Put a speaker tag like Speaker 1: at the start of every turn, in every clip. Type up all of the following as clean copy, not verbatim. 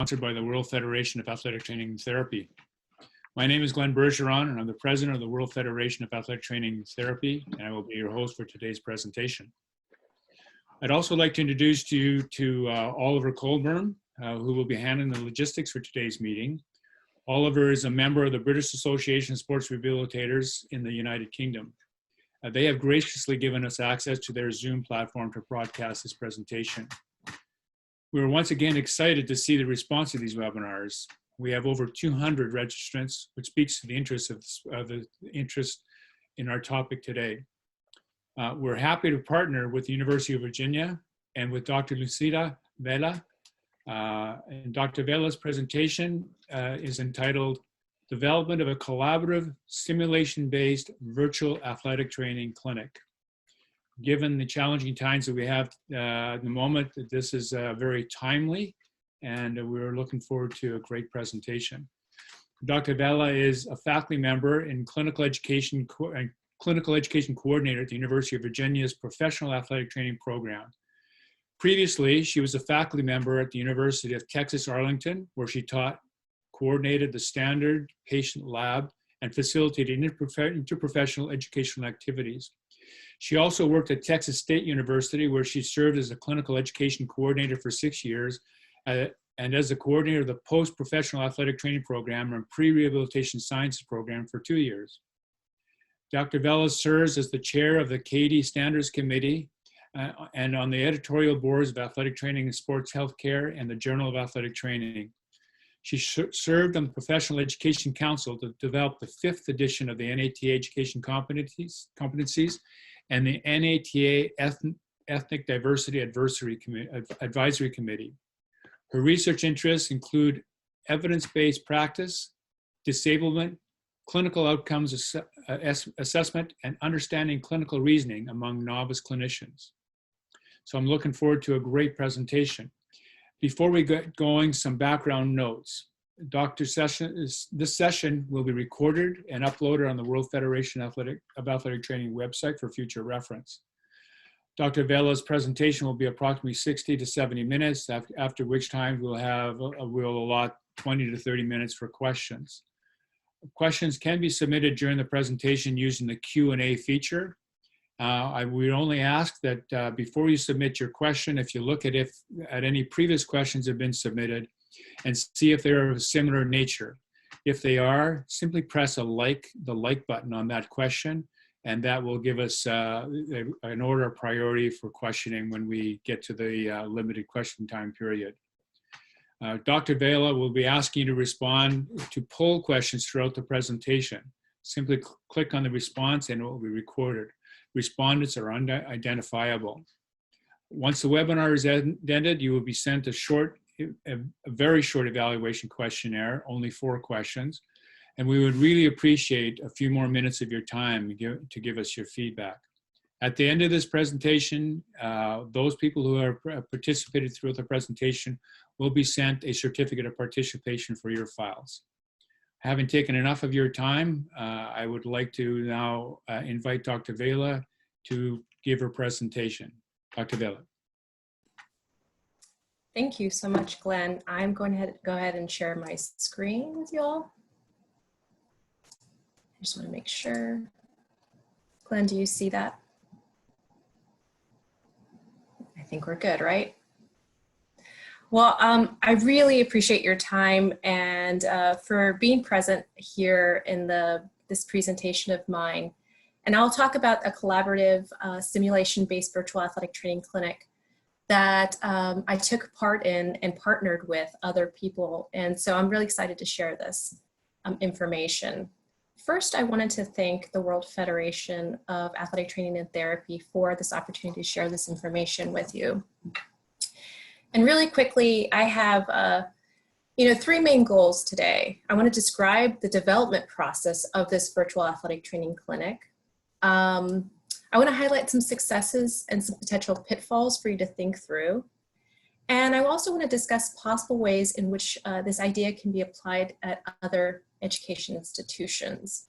Speaker 1: sponsored by the World Federation of Athletic Training and Therapy. My name is Glenn Bergeron, and I'm the president of the World Federation of Athletic Training and Therapy, and I will be your host for today's presentation. I'd also like to introduce you to Oliver Colburn, who will be handling the logistics for today's meeting. Oliver is a member of the British Association of Sports Rehabilitators in the United Kingdom. They have graciously given us access to their Zoom platform to broadcast this presentation. We were once again excited to see the response to these webinars. We have over 200 registrants, which speaks to the interest in our topic today. We're happy to partner with the University of Virginia and with Dr. Luzita Vela. And Dr. Vela's presentation is entitled Development of a Collaborative Simulation-Based Virtual Athletic Training Clinic. Given the challenging times that we have at the moment, this is very timely, and we're looking forward to a great presentation. Dr. Vela is a faculty member in clinical education coordinator at the University of Virginia's Professional Athletic Training Program. Previously, she was a faculty member at the University of Texas Arlington, where she taught, coordinated the standard patient lab, and facilitated interprofessional educational activities. She also worked at Texas State University, where she served as a clinical education coordinator for 6 years, and as the coordinator of the post-professional athletic training program and pre-rehabilitation sciences program for 2 years. Dr. Vela serves as the chair of the KD Standards Committee and on the editorial boards of Athletic Training and Sports Healthcare and the Journal of Athletic Training. She served on the Professional Education Council to develop the 5th edition of the NATA Education Competencies and the NATA Ethnic Diversity Advisory Committee. Her research interests include evidence-based practice, disablement, clinical outcomes assessment, and understanding clinical reasoning among novice clinicians. So I'm looking forward to a great presentation. Before we get going, some background notes. This session will be recorded and uploaded on the World Federation of Athletic Training website for future reference. Dr. Vela's presentation will be approximately 60 to 70 minutes, after which time we'll allot 20 to 30 minutes for questions. Questions can be submitted during the presentation using the Q&A feature. I would only ask that before you submit your question, if you look at any previous questions have been submitted and see if they're of a similar nature. If they are, simply press the like button on that question, and that will give us an order of priority for questioning when we get to the limited question time period. Dr. Vela will be asking you to respond to poll questions throughout the presentation. Simply click on the response and it will be recorded. Respondents are unidentifiable. Once the webinar is ended, you will be sent a very short evaluation questionnaire, only 4 questions, and we would really appreciate a few more minutes of your time to give us your feedback. At the end of this presentation, those people who have participated throughout the presentation will be sent a certificate of participation for your files. Having taken enough of your time, I would like to now invite Dr. Vela to give her presentation. Dr. Vela.
Speaker 2: Thank you so much, Glenn. I'm going to go ahead and share my screen with you all. I just want to make sure. Glenn, do you see that? I think we're good, right? Well, I really appreciate your time and for being present here in this presentation of mine. And I'll talk about a collaborative simulation-based virtual athletic training clinic that I took part in and partnered with other people. And so I'm really excited to share this information. First, I wanted to thank the World Federation of Athletic Training and Therapy for this opportunity to share this information with you. And really quickly, I have 3 main goals today. I want to describe the development process of this virtual athletic training clinic. I want to highlight some successes and some potential pitfalls for you to think through. And I also want to discuss possible ways in which this idea can be applied at other education institutions.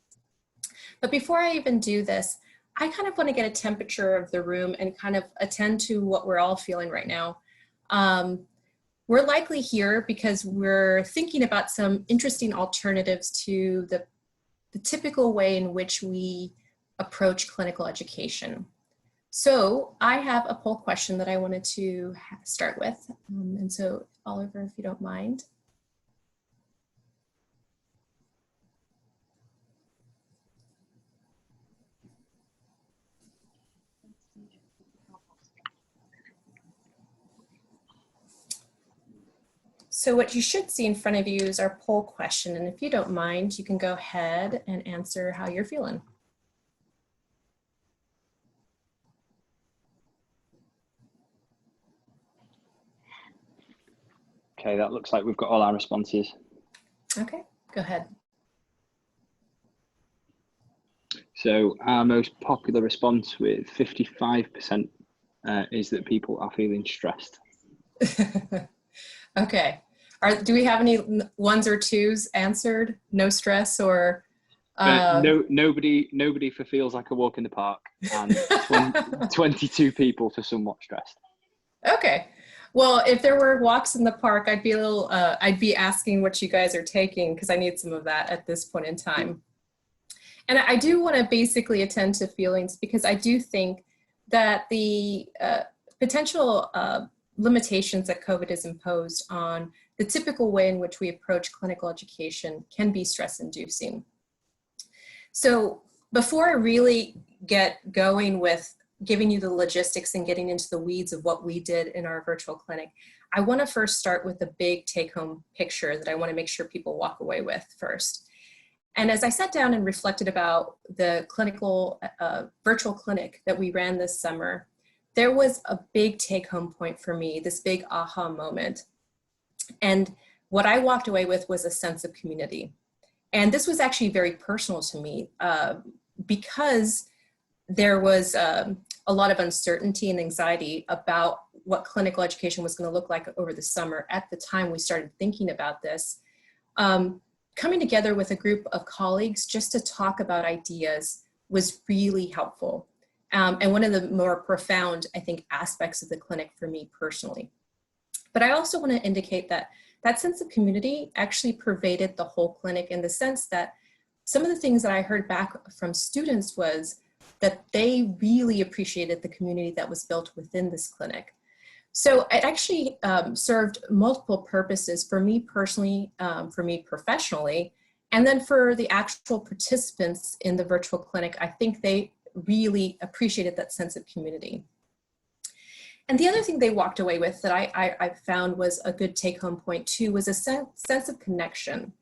Speaker 2: But before I even do this, I kind of want to get a temperature of the room and kind of attend to what we're all feeling right now. we're likely here because we're thinking about some interesting alternatives to the typical way in which we approach clinical education. So I have a poll question that I wanted to start with. And so Oliver, if you don't mind. So what you should see in front of you is our poll question. And if you don't mind, you can go ahead and answer how you're feeling.
Speaker 3: Okay, that looks like we've got all our responses.
Speaker 2: Okay, go ahead.
Speaker 3: So our most popular response with 55% is that people are feeling stressed.
Speaker 2: Okay. Do we have any ones or twos answered? No stress or?
Speaker 3: Nobody for feels like a walk in the park, and 22 people for somewhat stressed.
Speaker 2: Okay. Well, if there were walks in the park, I'd be asking what you guys are taking because I need some of that at this point in time. And I do want to basically attend to feelings because I do think that the potential limitations that COVID has imposed on the typical way in which we approach clinical education can be stress-inducing. So before I really get going with giving you the logistics and getting into the weeds of what we did in our virtual clinic, I want to first start with a big take-home picture that I want to make sure people walk away with first. And as I sat down and reflected about the clinical virtual clinic that we ran this summer, there was a big take-home point for me, this big aha moment. And what I walked away with was a sense of community. And this was actually very personal to me because there was a lot of uncertainty and anxiety about what clinical education was going to look like over the summer at the time we started thinking about this. Coming together with a group of colleagues just to talk about ideas was really helpful. And one of the more profound, I think, aspects of the clinic for me personally. But I also want to indicate that that sense of community actually pervaded the whole clinic in the sense that some of the things that I heard back from students was that they really appreciated the community that was built within this clinic. So it actually served multiple purposes for me personally, for me professionally, and then for the actual participants in the virtual clinic. I think they really appreciated that sense of community. And the other thing they walked away with that I found was a good take-home point too was a sense of connection.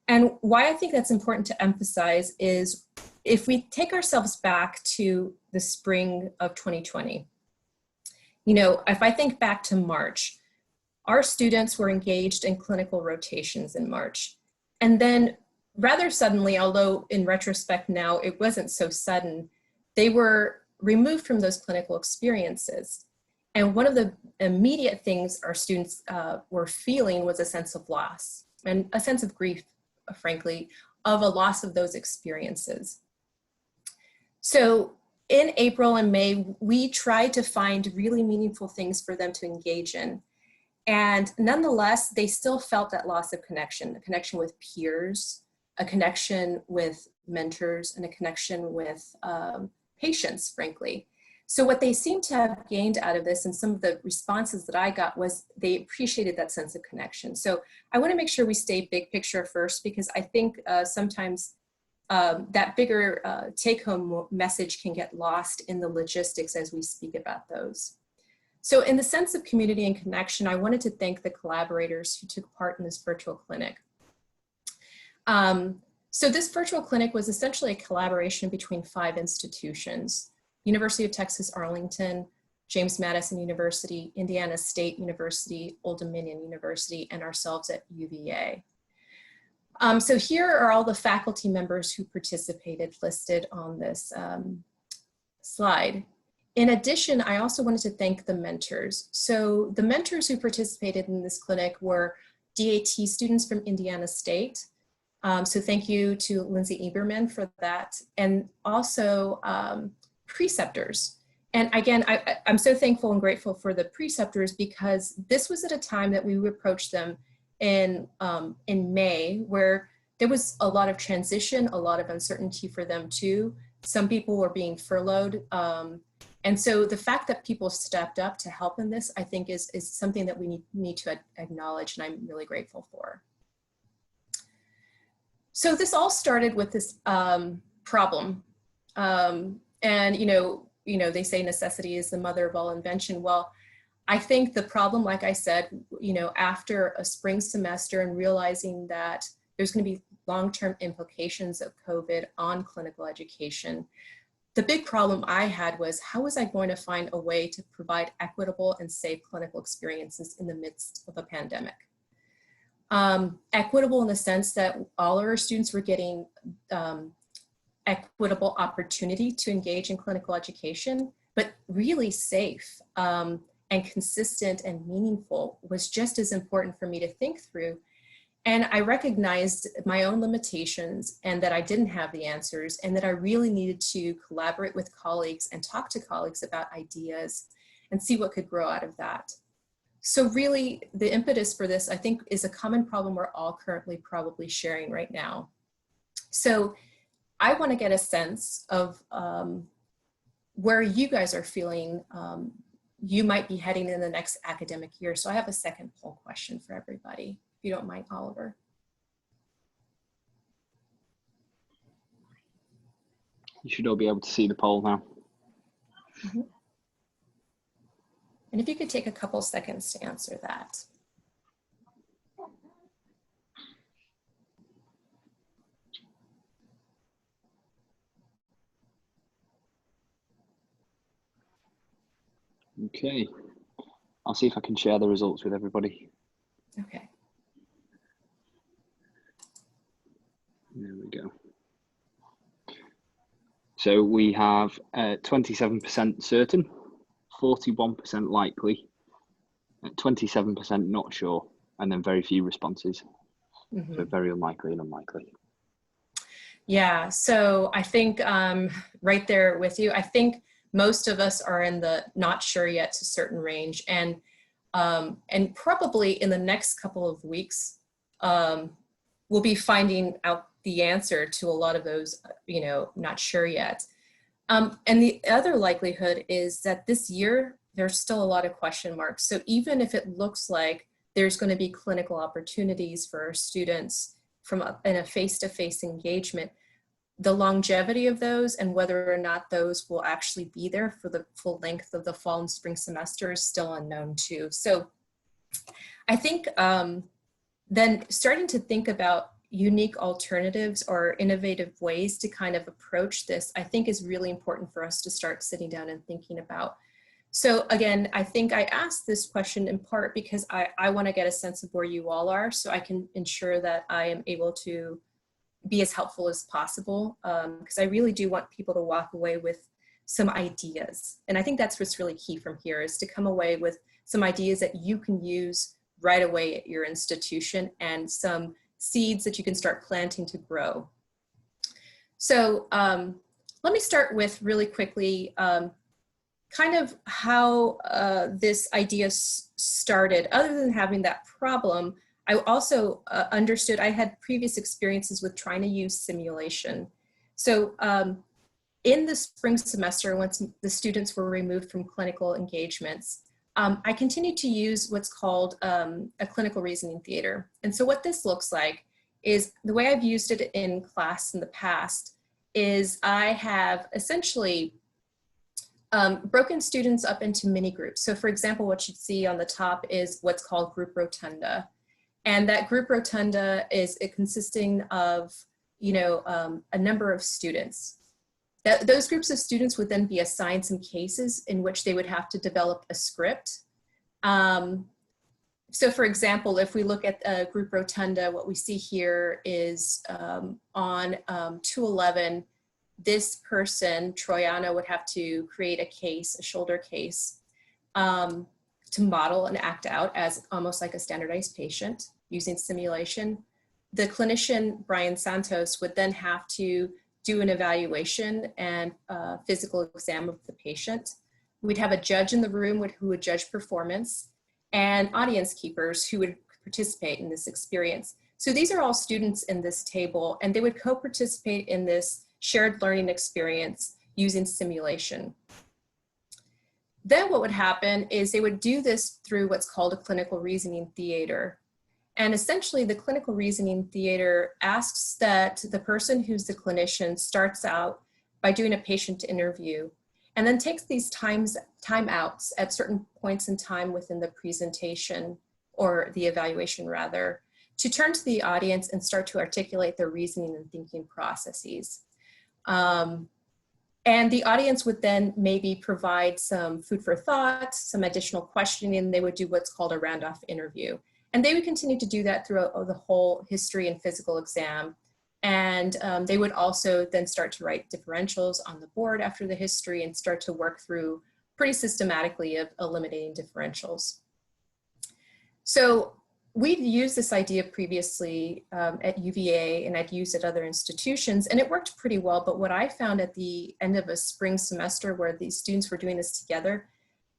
Speaker 2: And why I think that's important to emphasize is if we take ourselves back to the spring of 2020, you know, if I think back to March, our students were engaged in clinical rotations in March. And then rather suddenly, although in retrospect now it wasn't so sudden, they were removed from those clinical experiences. And one of the immediate things our students were feeling was a sense of loss and a sense of grief, frankly, of a loss of those experiences. So in April and May, we tried to find really meaningful things for them to engage in. And nonetheless, they still felt that loss of connection, a connection with peers, a connection with mentors, and a connection with patients, frankly. So what they seem to have gained out of this and some of the responses that I got was they appreciated that sense of connection. So I want to make sure we stay big picture first because I think sometimes that bigger take-home message can get lost in the logistics as we speak about those. So in the sense of community and connection, I wanted to thank the collaborators who took part in this virtual clinic. So this virtual clinic was essentially a collaboration between 5 institutions: University of Texas, Arlington, James Madison University, Indiana State University, Old Dominion University, and ourselves at UVA. So here are all the faculty members who participated listed on this slide. In addition, I also wanted to thank the mentors. So the mentors who participated in this clinic were DAT students from Indiana State. So thank you to Lindsay Eberman for that. And also preceptors. And again, I'm so thankful and grateful for the preceptors, because this was at a time that we approached them in May, where there was a lot of transition, a lot of uncertainty for them too. Some people were being furloughed. And so the fact that people stepped up to help in this, I think is something that we need to acknowledge, and I'm really grateful for. So this all started with this problem. And they say necessity is the mother of all invention. Well, I think the problem, like I said, after a spring semester and realizing that there's going to be long-term implications of COVID on clinical education, the big problem I had was, how was I going to find a way to provide equitable and safe clinical experiences in the midst of a pandemic? Equitable in the sense that all of our students were getting equitable opportunity to engage in clinical education, but really safe and consistent and meaningful was just as important for me to think through. And I recognized my own limitations and that I didn't have the answers, and that I really needed to collaborate with colleagues and talk to colleagues about ideas and see what could grow out of that. So really the impetus for this, I think, is a common problem we're all currently probably sharing right now. So I want to get a sense of where you guys are feeling you might be heading in the next academic year. So I have a second poll question for everybody, if you don't mind, Oliver.
Speaker 3: You should all be able to see the poll now.
Speaker 2: Mm-hmm. And if you could take a couple seconds to answer that.
Speaker 3: Okay, I'll see if I can share the results with everybody.
Speaker 2: Okay.
Speaker 3: There we go. So we have 27% certain, 41% likely, 27% not sure, and then very few responses. Mm-hmm. So very unlikely and unlikely.
Speaker 2: Yeah, so I think right there with you, I think most of us are in the not sure yet to certain range, and probably in the next couple of weeks, we'll be finding out the answer to a lot of those, not sure yet. And the other likelihood is that this year, there's still a lot of question marks. So even if it looks like there's going to be clinical opportunities for our students in a face-to-face engagement, the longevity of those and whether or not those will actually be there for the full length of the fall and spring semester is still unknown too. So I think then starting to think about unique alternatives or innovative ways to kind of approach this, I think is really important for us to start sitting down and thinking about. So again, I think I asked this question in part because I want to get a sense of where you all are so I can ensure that I am able to be as helpful as possible, because I really do want people to walk away with some ideas. And I think that's what's really key from here, is to come away with some ideas that you can use right away at your institution and some seeds that you can start planting to grow. So let me start with really quickly kind of how this idea started. Other than having that problem, I also understood I had previous experiences with trying to use simulation. So in the spring semester, once the students were removed from clinical engagements, I continued to use what's called a clinical reasoning theater. And so what this looks like is, the way I've used it in class in the past is I have essentially broken students up into mini groups. So for example, what you see on the top is what's called group rotunda. And that group rotunda is consisting of, a number of students. Those groups of students would then be assigned some cases in which they would have to develop a script. So for example, if we look at a group rotunda, what we see here is on 211, this person, Troiana, would have to create a case, a shoulder case, to model and act out as almost like a standardized patient using simulation. The clinician, Brian Santos, would then have to do an evaluation and physical exam of the patient. We'd have a judge in the room who would judge performance, and audience keepers who would participate in this experience. So these are all students in this table, and they would co-participate in this shared learning experience using simulation. Then what would happen is they would do this through what's called a clinical reasoning theater. And essentially the clinical reasoning theater asks that the person who's the clinician starts out by doing a patient interview and then takes these timeouts at certain points in time within the presentation or the evaluation rather, to turn to the audience and start to articulate their reasoning and thinking processes. And the audience would then maybe provide some food for thought, some additional questioning, and they would do what's called a round-off interview. And they would continue to do that throughout the whole history and physical exam. And they would also then start to write differentials on the board after the history and start to work through pretty systematically of eliminating differentials. So we'd used this idea previously at UVA, and I'd used it at other institutions, and it worked pretty well. But what I found at the end of a spring semester where these students were doing this together,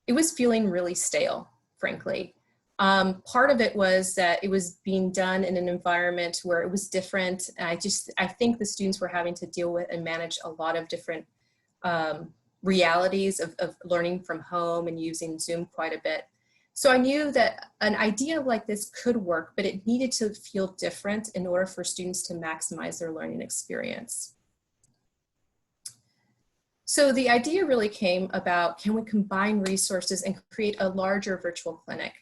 Speaker 2: it was feeling really stale, frankly. Part of it was that it was being done in an environment where it was different. I think the students were having to deal with and manage a lot of different realities of learning from home and using Zoom quite a bit. So I knew that an idea like this could work, but it needed to feel different in order for students to maximize their learning experience. So the idea really came about, can we combine resources and create a larger virtual clinic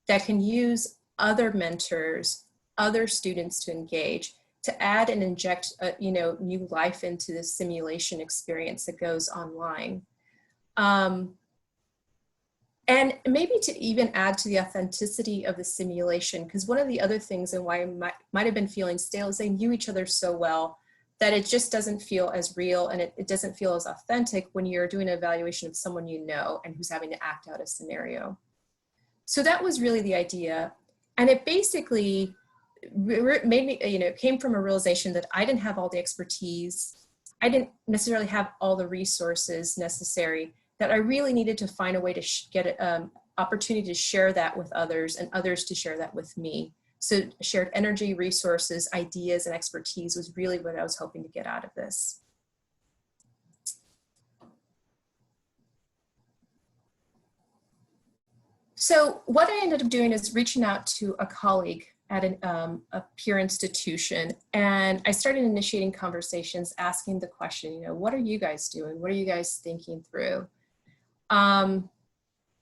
Speaker 2: that can use other mentors, other students to engage, to add and inject new life into the simulation experience that goes online. And maybe to even add to the authenticity of the simulation, because one of the other things and why I might have been feeling stale is they knew each other so well that it just doesn't feel as real, and it doesn't feel as authentic when you're doing an evaluation of someone you know and who's having to act out a scenario. So that was really the idea. And it basically made me, came from a realization that I didn't have all the expertise. I didn't necessarily have all the resources necessary, that I really needed to find a way to get an opportunity to share that with others and others to share that with me. So shared energy, resources, ideas, and expertise was really what I was hoping to get out of this. So what I ended up doing is reaching out to a colleague at a peer institution, and I started initiating conversations, asking the question, what are you guys doing? What are you guys thinking through?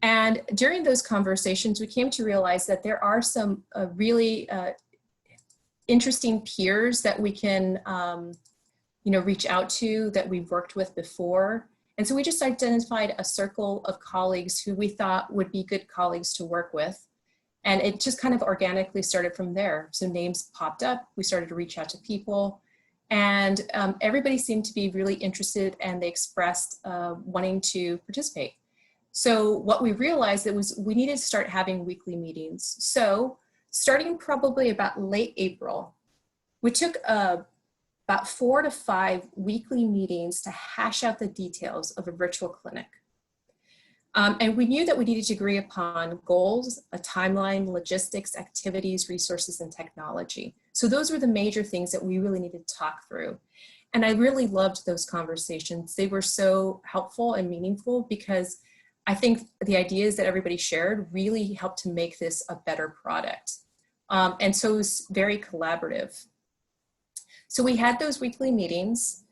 Speaker 2: And during those conversations, we came to realize that there are some really interesting peers that we can, reach out to that we've worked with before. And so we just identified a circle of colleagues who we thought would be good colleagues to work with. And it just kind of organically started from there. So names popped up, we started to reach out to people, and everybody seemed to be really interested, and they expressed wanting to participate. So what we realized was we needed to start having weekly meetings. So starting probably about late April, we took about 4 to 5 weekly meetings to hash out the details of a virtual clinic. And we knew that we needed to agree upon goals, a timeline, logistics, activities, resources, and technology. So those were the major things that we really needed to talk through. And I really loved those conversations. They were so helpful and meaningful because I think the ideas that everybody shared really helped to make this a better product. And so it was very collaborative. So we had those weekly meetings.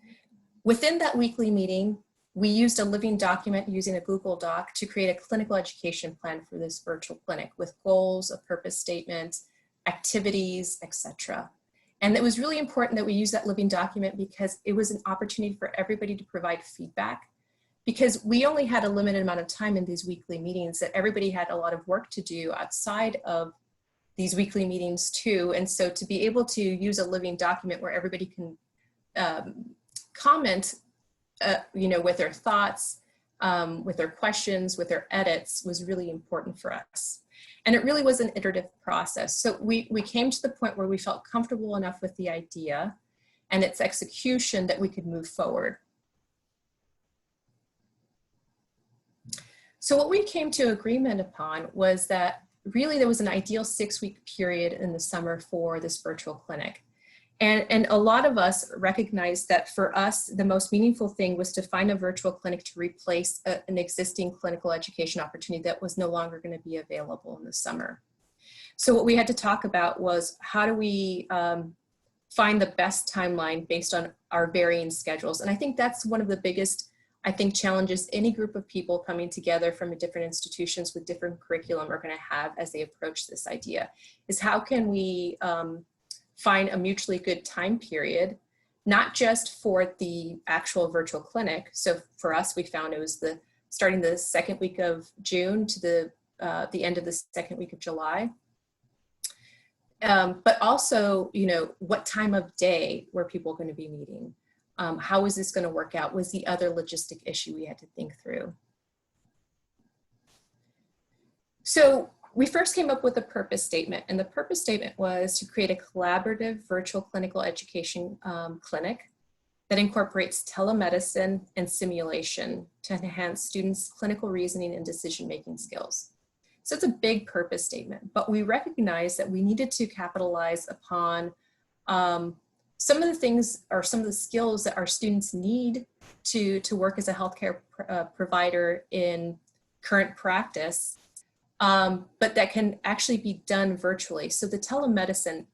Speaker 2: Within that weekly meeting, we used a living document using a Google Doc to create a clinical education plan for this virtual clinic with goals, a purpose statement, activities, etc. And it was really important that we use that living document because it was an opportunity for everybody to provide feedback, because we only had a limited amount of time in these weekly meetings, that everybody had a lot of work to do outside of these weekly meetings too. And so to be able to use a living document where everybody can comment with their thoughts, with their questions, with their edits was really important for us. And it really was an iterative process. So we came to the point where we felt comfortable enough with the idea and its execution that we could move forward. So what we came to agreement upon was that really there was an ideal 6-week period in the summer for this virtual clinic. And a lot of us recognized that for us, the most meaningful thing was to find a virtual clinic to replace an existing clinical education opportunity that was no longer going to be available in the summer. So what we had to talk about was how do we find the best timeline based on our varying schedules. And I think that's one of the biggest, challenges any group of people coming together from different institutions with different curriculum are going to have as they approach this idea, is how can we find a mutually good time period, not just for the actual virtual clinic. So for us, we found it was starting the second week of June to the end of the second week of July. But also, what time of day were people going to be meeting? How is this going to work out was the other logistic issue we had to think through. So we first came up with a purpose statement, and the purpose statement was to create a collaborative virtual clinical education clinic that incorporates telemedicine and simulation to enhance students' clinical reasoning and decision-making skills. So it's a big purpose statement, but we recognized that we needed to capitalize upon some of the things or some of the skills that our students need to work as a healthcare provider in current practice, but that can actually be done virtually. So the telemedicine,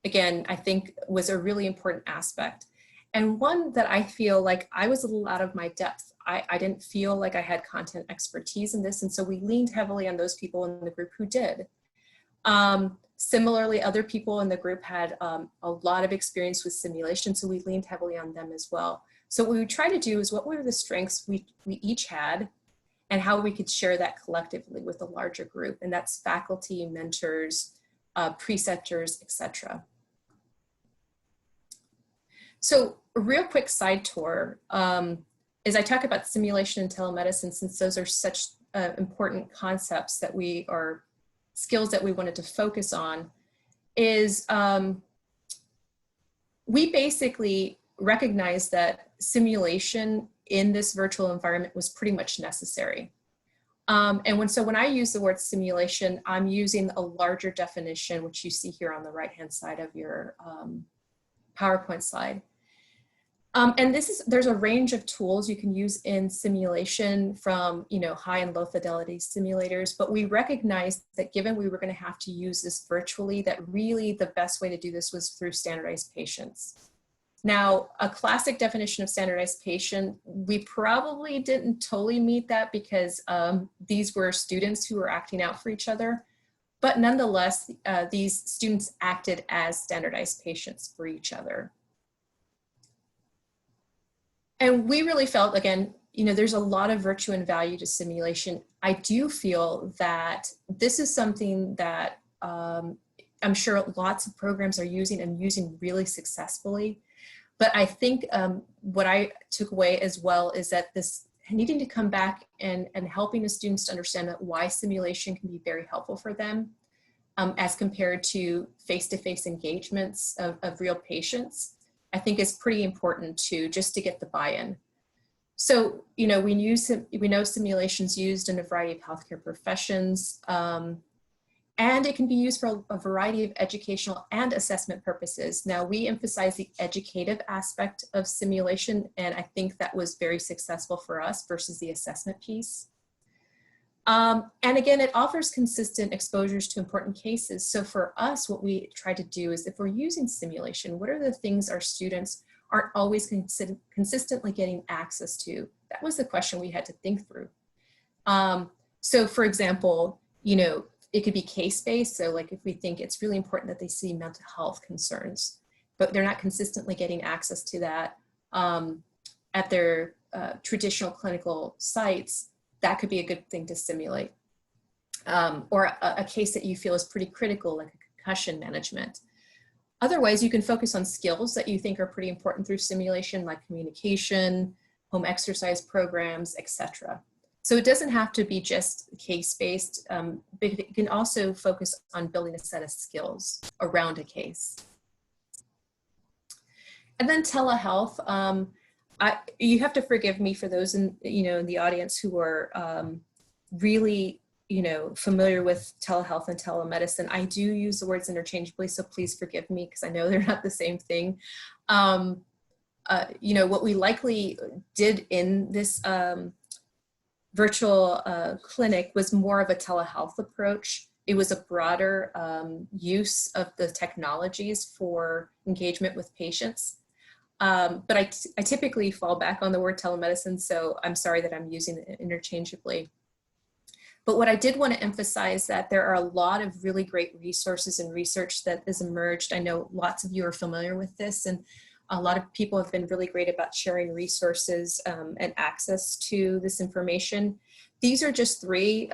Speaker 2: again, I think was a really important aspect. And one that I feel like I was a little out of my depth. I didn't feel like I had content expertise in this. And so we leaned heavily on those people in the group who did. Similarly, other people in the group had a lot of experience with simulation, so we leaned heavily on them as well. So what we tried to do is what were the strengths we each had and how we could share that collectively with a larger group. And that's faculty, mentors, preceptors, etc. So a real quick side tour is I talk about simulation and telemedicine, since those are such important concepts that skills that we wanted to focus on, is we basically recognized that simulation in this virtual environment was pretty much necessary. And when I use the word simulation, I'm using a larger definition, which you see here on the right-hand side of your PowerPoint slide. And there's a range of tools you can use in simulation, from high and low fidelity simulators, but we recognized that given we were going to have to use this virtually, that really the best way to do this was through standardized patients. Now, a classic definition of standardized patient, we probably didn't totally meet that because these were students who were acting out for each other, but nonetheless, these students acted as standardized patients for each other. And we really felt, again, there's a lot of virtue and value to simulation. I do feel that this is something that I'm sure lots of programs are using and using really successfully. But I think what I took away as well is that this needing to come back and helping the students to understand that why simulation can be very helpful for them as compared to face-to-face engagements of real patients, I think is pretty important just to get the buy-in. So, we know simulations used in a variety of healthcare professions, and it can be used for a variety of educational and assessment purposes. Now, we emphasize the educative aspect of simulation, and I think that was very successful for us versus the assessment piece. And again, it offers consistent exposures to important cases. So for us, what we try to do is, if we're using simulation, what are the things our students aren't always consistently getting access to? That was the question we had to think through. So for example, it could be case-based. So like if we think it's really important that they see mental health concerns, but they're not consistently getting access to that at their traditional clinical sites, that could be a good thing to simulate. Or a case that you feel is pretty critical, like a concussion management. Otherwise, you can focus on skills that you think are pretty important through simulation, like communication, home exercise programs, etc. So it doesn't have to be just case-based, but it can also focus on building a set of skills around a case. And then telehealth. You have to forgive me for those in the audience who are really familiar with telehealth and telemedicine. I do use the words interchangeably, so please forgive me because I know they're not the same thing. What we likely did in this virtual clinic was more of a telehealth approach. It was a broader use of the technologies for engagement with patients. But I typically fall back on the word telemedicine, so I'm sorry that I'm using it interchangeably. But what I did want to emphasize that there are a lot of really great resources and research that has emerged. I know lots of you are familiar with this, and a lot of people have been really great about sharing resources and access to this information. These are just 3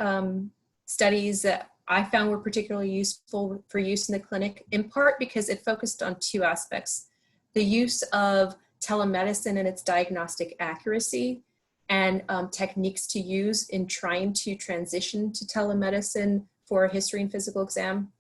Speaker 2: studies that I found were particularly useful for use in the clinic, in part because it focused on 2 aspects: the use of telemedicine and its diagnostic accuracy, and techniques to use in trying to transition to telemedicine for a history and physical exam.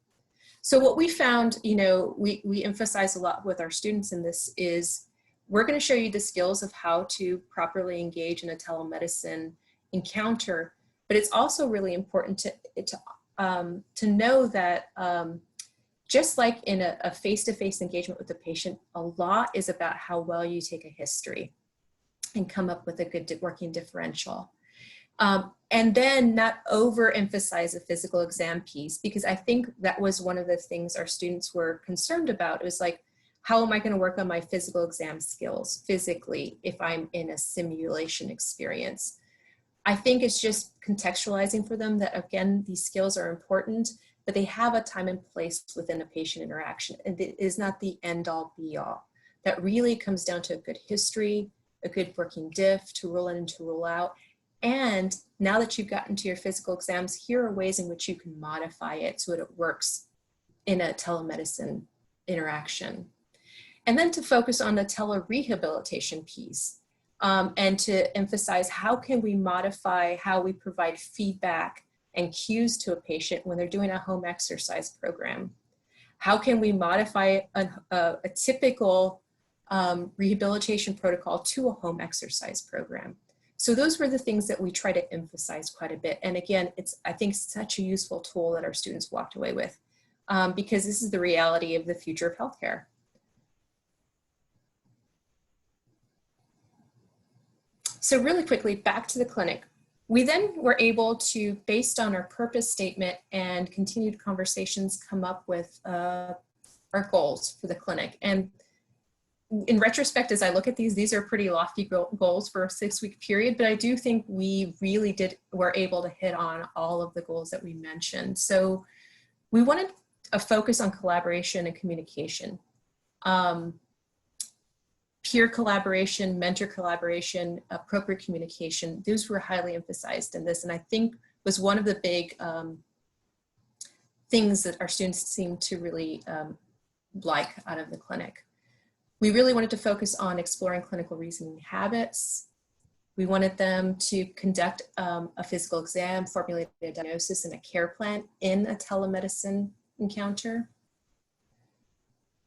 Speaker 2: So what we found, we emphasize a lot with our students in this is we're going to show you the skills of how to properly engage in a telemedicine encounter, but it's also really important to know that just like in a face-to-face engagement with the patient, a lot is about how well you take a history and come up with a good working differential. And then not overemphasize the physical exam piece, because I think that was one of the things our students were concerned about. It was like, how am I going to work on my physical exam skills physically if I'm in a simulation experience? I think it's just contextualizing for them that, again, these skills are important, but they have a time and place within a patient interaction. And it is not the end all be all. That really comes down to a good history, a good working diff to rule in and to rule out. And now that you've gotten to your physical exams, here are ways in which you can modify it so that it works in a telemedicine interaction. And then to focus on the telerehabilitation piece and to emphasize how can we modify how we provide feedback and cues to a patient when they're doing a home exercise program. How can we modify a typical rehabilitation protocol to a home exercise program? So those were the things that we try to emphasize quite a bit. And again, I think such a useful tool that our students walked away with because this is the reality of the future of healthcare. So really quickly, back to the clinic. We then were able to, based on our purpose statement and continued conversations, come up with our goals for the clinic. And in retrospect, as I look at these are pretty lofty goals for a 6-week period, but I do think we really were able to hit on all of the goals that we mentioned. So we wanted a focus on collaboration and communication. Peer collaboration, mentor collaboration, appropriate communication, those were highly emphasized in this, and I think was one of the big things that our students seemed to really like out of the clinic. We really wanted to focus on exploring clinical reasoning habits. We wanted them to conduct a physical exam, formulate a diagnosis and a care plan in a telemedicine encounter.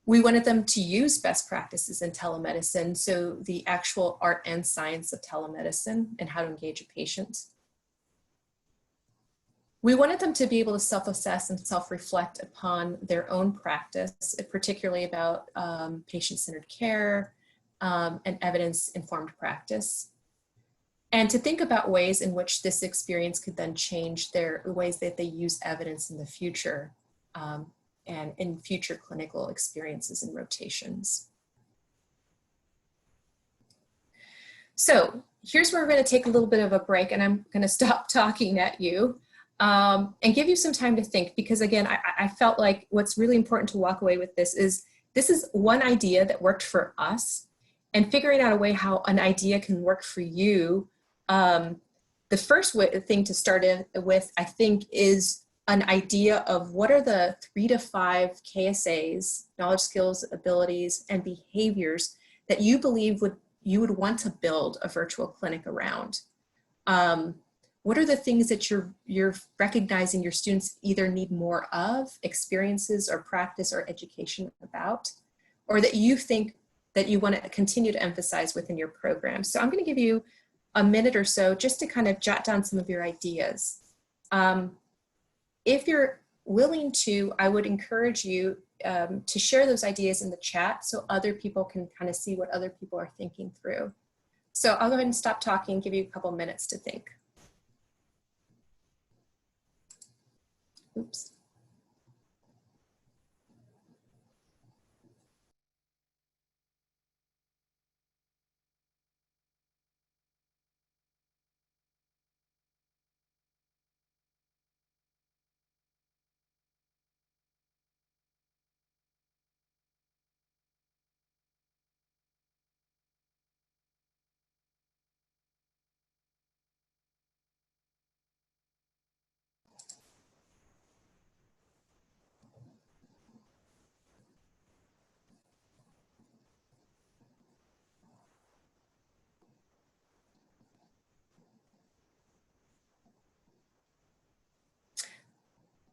Speaker 2: We wanted them to use best practices in telemedicine, so the actual art and science of telemedicine and how to engage a patient. We wanted them to be able to self-assess and self-reflect upon their own practice, particularly about patient-centered care and evidence-informed practice, and to think about ways in which this experience could then change the ways that they use evidence in the future and in future clinical experiences and rotations. So here's where we're going to take a little bit of a break, and I'm going to stop talking at you and give you some time to think, because again, I felt like what's really important to walk away with this is one idea that worked for us, and figuring out a way how an idea can work for you. The first thing to start with, I think, is an idea of what are the 3 to 5 KSAs, knowledge, skills, abilities, and behaviors that you believe you would want to build a virtual clinic around. What are the things that you're recognizing your students either need more of, experiences or practice or education about, or that you think that you want to continue to emphasize within your program. So I'm going to give you a minute or so just to kind of jot down some of your ideas. If you're willing to, I would encourage you to share those ideas in the chat so other people can kind of see what other people are thinking through. So I'll go ahead and stop talking, give you a couple minutes to think. Oops.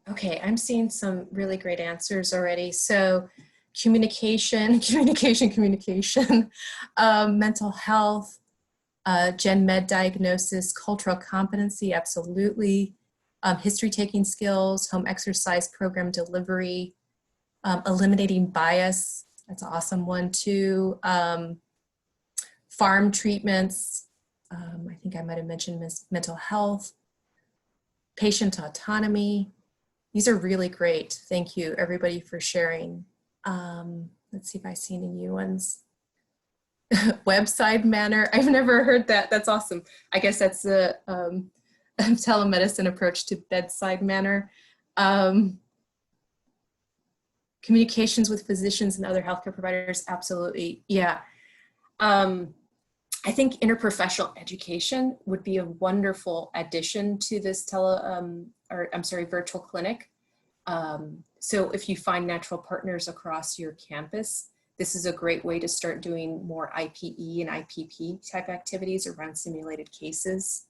Speaker 2: Okay, I'm seeing some really great answers already. So communication, mental health, gen med diagnosis, cultural competency, absolutely. History taking skills, home exercise program delivery, eliminating bias, that's an awesome one too. Farm treatments, I think I might have mentioned mental health, patient autonomy. These are really great. Thank you, everybody, for sharing. Let's see if I see any new ones. Website manner. I've never heard that. That's awesome. I guess that's the telemedicine approach to bedside manner. Communications with physicians and other healthcare providers. Absolutely. Yeah. I think interprofessional education would be a wonderful addition to this virtual clinic. So if you find natural partners across your campus, this is a great way to start doing more IPE and IPP type activities around simulated cases.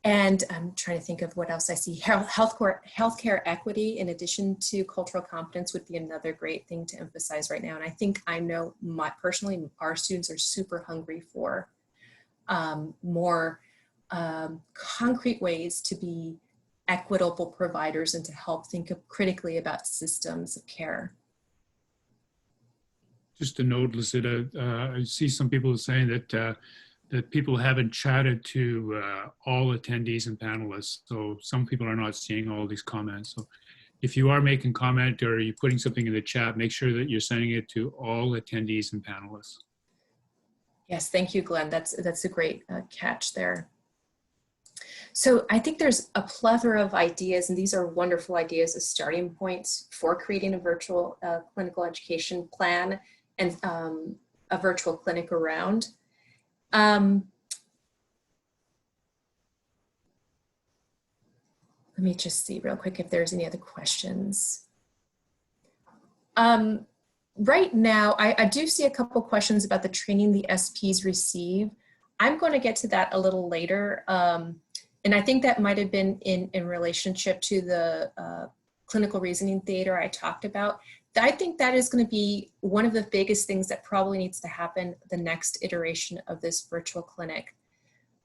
Speaker 2: And I'm trying to think of what else I see. Healthcare equity, in addition to cultural competence, would be another great thing to emphasize right now. And I think I know personally, our students are super hungry for more concrete ways to be equitable providers and to help think critically about systems of care.
Speaker 1: Just a note, Luzita, I see some people saying that that people haven't chatted to all attendees and panelists. So some people are not seeing all these comments. So if you are making comment or you're putting something in the chat, make sure that you're sending it to all attendees and panelists.
Speaker 2: Yes, thank you, Glenn. That's a great catch there. So I think there's a plethora of ideas, and these are wonderful ideas as starting points for creating a virtual clinical education plan and a virtual clinic around. Let me just see real quick if there's any other questions. Right now, I do see a couple questions about the training the SPs receive. I'm going to get to that a little later. And I think that might have been in relationship to the clinical reasoning theater I talked about. I think that is going to be one of the biggest things that probably needs to happen the next iteration of this virtual clinic.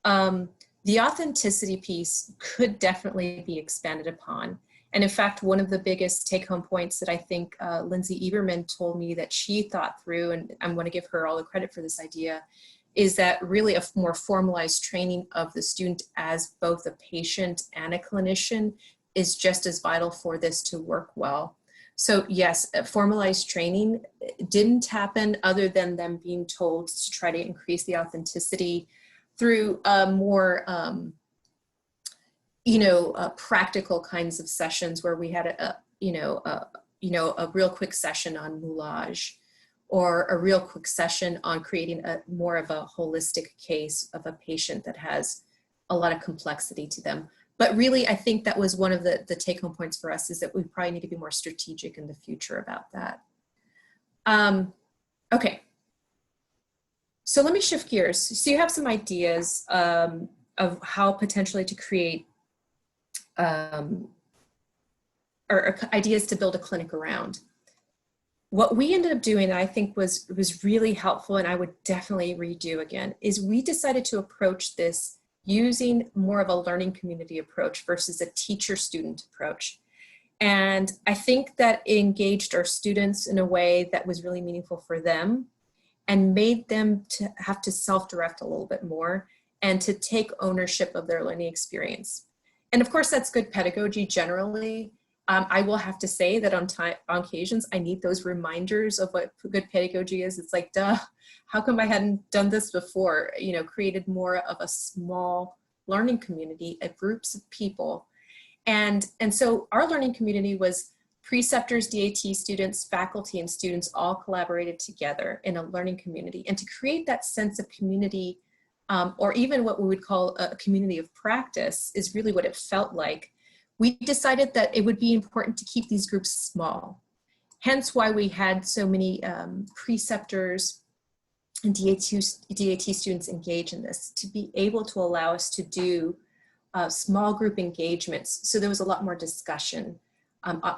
Speaker 2: The authenticity piece could definitely be expanded upon. And in fact, one of the biggest take-home points that I think Lindsay Eberman told me that she thought through, and I'm going to give her all the credit for this idea, is that really a more formalized training of the student as both a patient and a clinician is just as vital for this to work well. So yes, formalized training didn't happen other than them being told to try to increase the authenticity through more, practical kinds of sessions where we had a real quick session on moulage, or a real quick session on creating more of a holistic case of a patient that has a lot of complexity to them. But really, I think that was one of the take-home points for us, is that we probably need to be more strategic in the future about that. Okay, so let me shift gears. So you have some ideas of how potentially to create or ideas to build a clinic around. What we ended up doing, I think was really helpful, and I would definitely redo again, is we decided to approach this using more of a learning community approach versus a teacher-student approach. And I think that it engaged our students in a way that was really meaningful for them and made them to have to self-direct a little bit more and to take ownership of their learning experience. And of course, that's good pedagogy generally. I will have to say that on occasions, I need those reminders of what good pedagogy is. It's like, duh, how come I hadn't done this before? You know, created more of a small learning community of groups of people. And so our learning community was preceptors, DAT students, faculty, and students all collaborated together in a learning community. And to create that sense of community, or even what we would call a community of practice, is really what it felt like. We decided that it would be important to keep these groups small. Hence why we had so many preceptors and DAT students engage in this, to be able to allow us to do small group engagements. So there was a lot more discussion,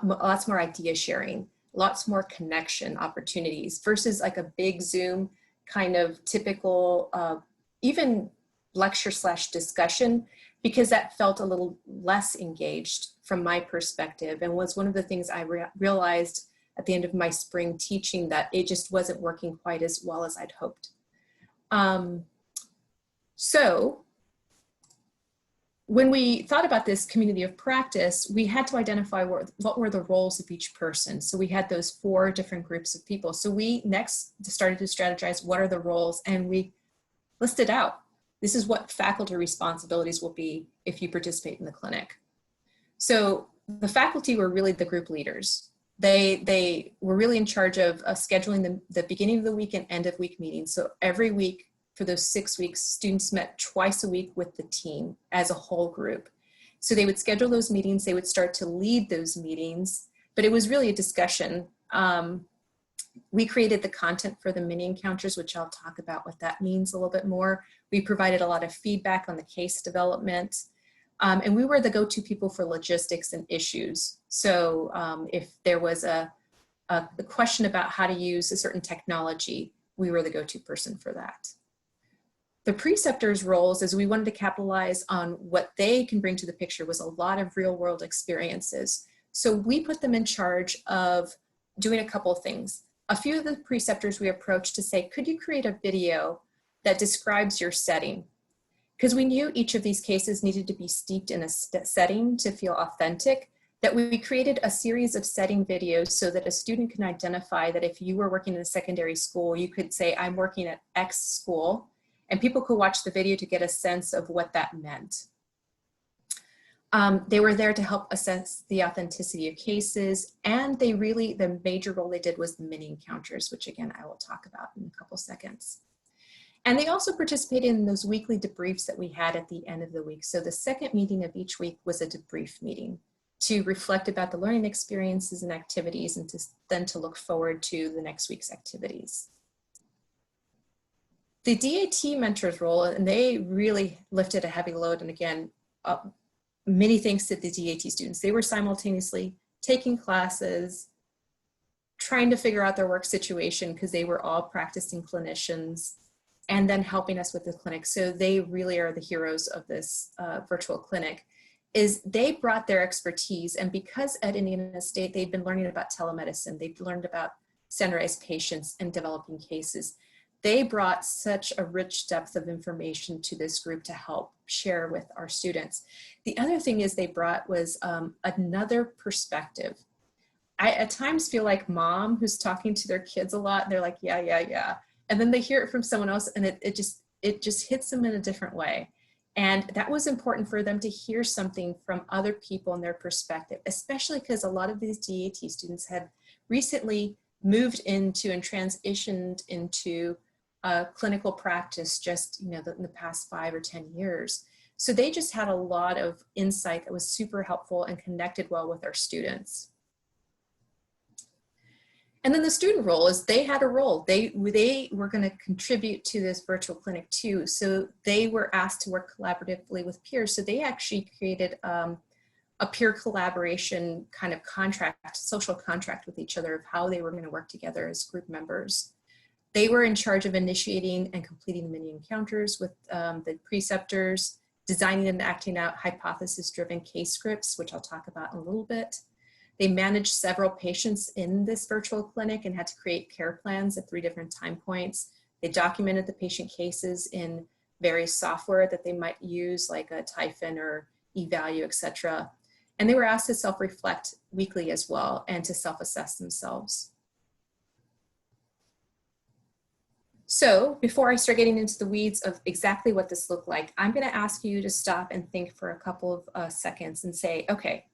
Speaker 2: lots more idea sharing, lots more connection opportunities versus like a big Zoom kind of typical, even lecture/discussion, because that felt a little less engaged from my perspective, and was one of the things I realized at the end of my spring teaching, that it just wasn't working quite as well as I'd hoped. So when we thought about this community of practice, we had to identify what were the roles of each person. So we had those 4 different groups of people. So we next started to strategize what are the roles, and we listed out, this is what faculty responsibilities will be if you participate in the clinic. So the faculty were really the group leaders. They were really in charge of scheduling the beginning of the week and end of week meetings. So every week for those 6 weeks, students met twice a week with the team as a whole group. So they would schedule those meetings, they would start to lead those meetings, but it was really a discussion. We created the content for the mini encounters, which I'll talk about what that means a little bit more. We provided a lot of feedback on the case development. And we were the go-to people for logistics and issues. So if there was a question about how to use a certain technology, we were the go-to person for that. The preceptors' roles, as we wanted to capitalize on what they can bring to the picture, was a lot of real-world experiences. So we put them in charge of doing a couple of things. A few of the preceptors we approached to say, could you create a video that describes your setting? Because we knew each of these cases needed to be steeped in a setting to feel authentic, that we created a series of setting videos so that a student can identify that if you were working in a secondary school, you could say, I'm working at X school, and people could watch the video to get a sense of what that meant. They were there to help assess the authenticity of cases, and the major role they did was the mini encounters, which again, I will talk about in a couple seconds. And they also participated in those weekly debriefs that we had at the end of the week. So the second meeting of each week was a debrief meeting to reflect about the learning experiences and activities, and then to look forward to the next week's activities. The DAT mentors role, and they really lifted a heavy load, and again, many thanks to the DAT students. They were simultaneously taking classes, trying to figure out their work situation because they were all practicing clinicians, and then helping us with the clinic. So they really are the heroes of this virtual clinic. Is they brought their expertise, and because at Indiana State, they'd been learning about telemedicine, they'd learned about standardized patients and developing cases. They brought such a rich depth of information to this group to help share with our students. The other thing is they brought was another perspective. I at times feel like mom who's talking to their kids a lot, they're like, yeah, yeah, yeah. And then they hear it from someone else, and it just hits them in a different way. And that was important for them to hear something from other people and their perspective, especially because a lot of these DAT students had recently moved into and transitioned into clinical practice just in the past 5 or 10 years. So they just had a lot of insight that was super helpful and connected well with our students. And then the student role is they had a role. They were going to contribute to this virtual clinic too. So they were asked to work collaboratively with peers. So they actually created a peer collaboration kind of contract, social contract with each other of how they were going to work together as group members. They were in charge of initiating and completing mini encounters with the preceptors, designing and acting out hypothesis-driven case scripts, which I'll talk about in a little bit. They managed several patients in this virtual clinic and had to create care plans at 3 different time points. They documented the patient cases in various software that they might use, like a Typhon or eValue, etc. And they were asked to self-reflect weekly as well and to self-assess themselves. So before I start getting into the weeds of exactly what this looked like, I'm going to ask you to stop and think for a couple of seconds and say, okay,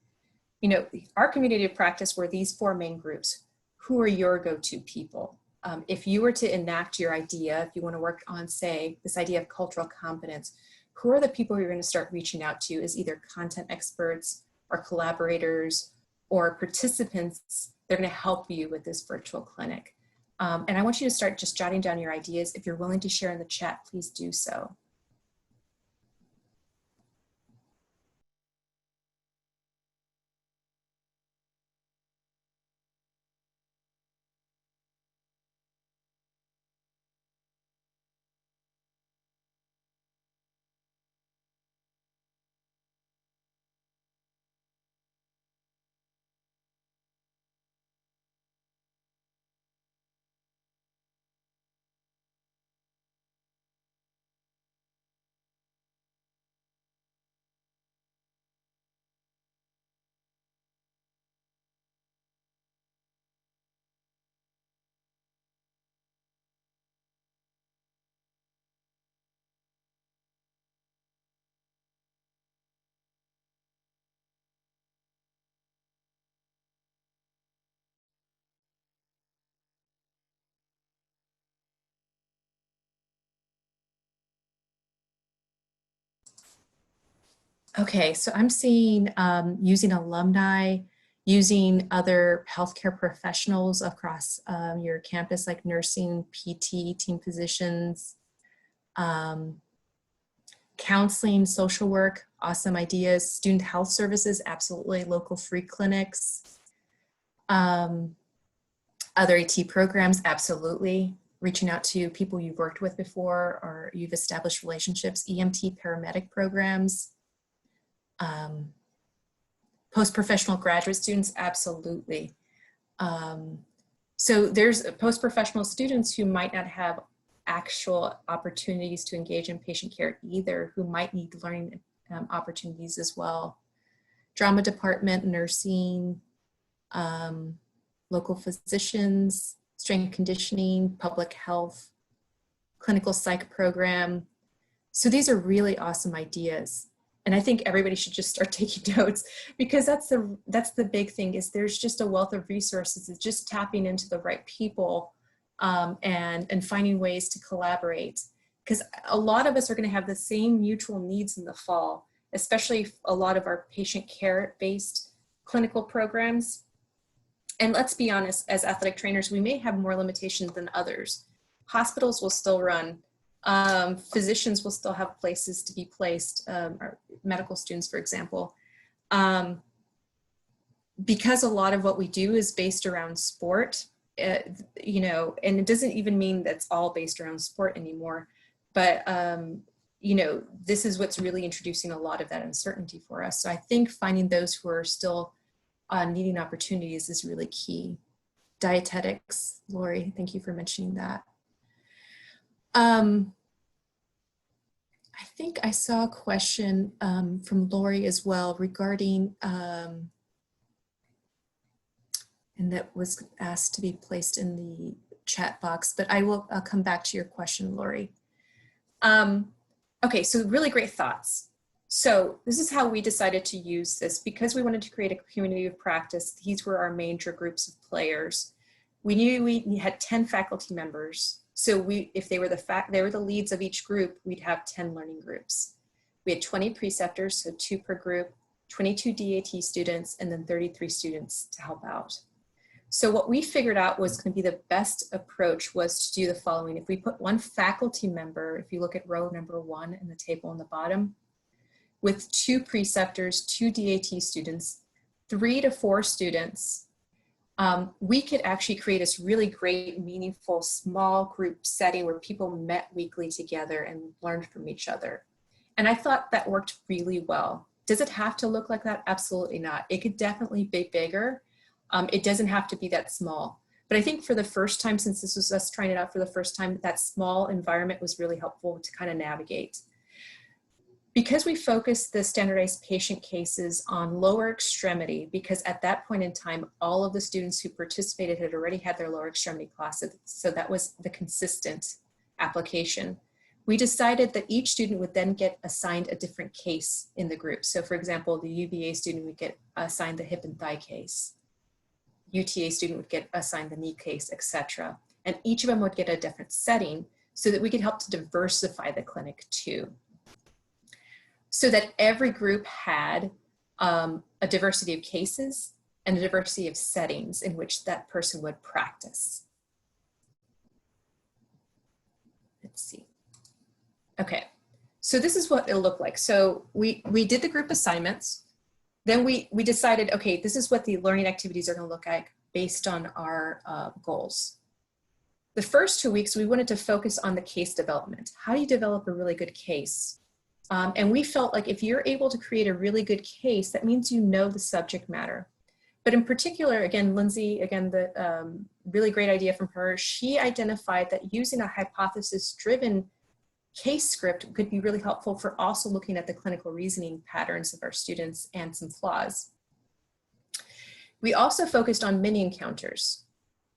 Speaker 2: you know, our community of practice were these 4 main groups. Who are your go-to people? If you were to enact your idea, if you want to work on, say, this idea of cultural competence, who are the people you're going to start reaching out to as either content experts or collaborators or participants that are going to help you with this virtual clinic? And I want you to start just jotting down your ideas. If you're willing to share in the chat, please do so. Okay, so I'm seeing using alumni, using other healthcare professionals across your campus, like nursing, PT, team physicians, counseling, social work, awesome ideas, student health services, absolutely, local free clinics, other AT programs, absolutely, reaching out to people you've worked with before or you've established relationships, EMT paramedic programs, post-professional graduate students, absolutely. So there's post-professional students who might not have actual opportunities to engage in patient care either, who might need learning opportunities as well. Drama department, nursing, local physicians, strength conditioning, public health, clinical psych program. So these are really awesome ideas. And I think everybody should just start taking notes, because that's the big thing, is there's just a wealth of resources. It's just tapping into the right people and finding ways to collaborate. Because a lot of us are going to have the same mutual needs in the fall, especially a lot of our patient care-based clinical programs. And let's be honest, as athletic trainers, we may have more limitations than others. Hospitals will still run. Physicians will still have places to be placed, or medical students, for example. Because a lot of what we do is based around sport, you know, and it doesn't even mean that's all based around sport anymore, but, you know, this is what's really introducing a lot of that uncertainty for us. So I think finding those who are still needing opportunities is really key. Dietetics, Lori, thank you for mentioning that. I think I saw a question from Lori as well regarding, and that was asked to be placed in the chat box, but I'll come back to your question, Lori. Okay, so really great thoughts. So this is how we decided to use this. Because we wanted to create a community of practice, these were our major groups of players. We knew we had 10 faculty members. So if they were the leads of each group, we'd have 10 learning groups. We had 20 preceptors, so 2 per group, 22 DAT students, and then 33 students to help out. So what we figured out was going to be the best approach was to do the following. If we put 1 faculty member, if you look at row number 1 in the table on the bottom, with 2 preceptors, 2 DAT students, 3 to 4 students, we could actually create this really great, meaningful, small group setting where people met weekly together and learned from each other. And I thought that worked really well. Does it have to look like that? Absolutely not. It could definitely be bigger. It doesn't have to be that small. But I think for the first time, since this was us trying it out for the first time, that small environment was really helpful to kind of navigate. Because we focused the standardized patient cases on lower extremity, because at that point in time, all of the students who participated had already had their lower extremity classes, so that was the consistent application. We decided that each student would then get assigned a different case in the group. So for example, the UVA student would get assigned the hip and thigh case. UTA student would get assigned the knee case, etc. And each of them would get a different setting so that we could help to diversify the clinic too. So that every group had a diversity of cases and a diversity of settings in which that person would practice. Let's see. Okay, so this is what it'll look like. So we did the group assignments. Then we decided, okay, this is what the learning activities are gonna look like based on our goals. The first 2 weeks, we wanted to focus on the case development. How do you develop a really good case? And we felt like if you're able to create a really good case, that means you know the subject matter. But in particular, again, Lindsay, again, the really great idea from her, she identified that using a hypothesis-driven case script could be really helpful for also looking at the clinical reasoning patterns of our students and some flaws. We also focused on mini encounters.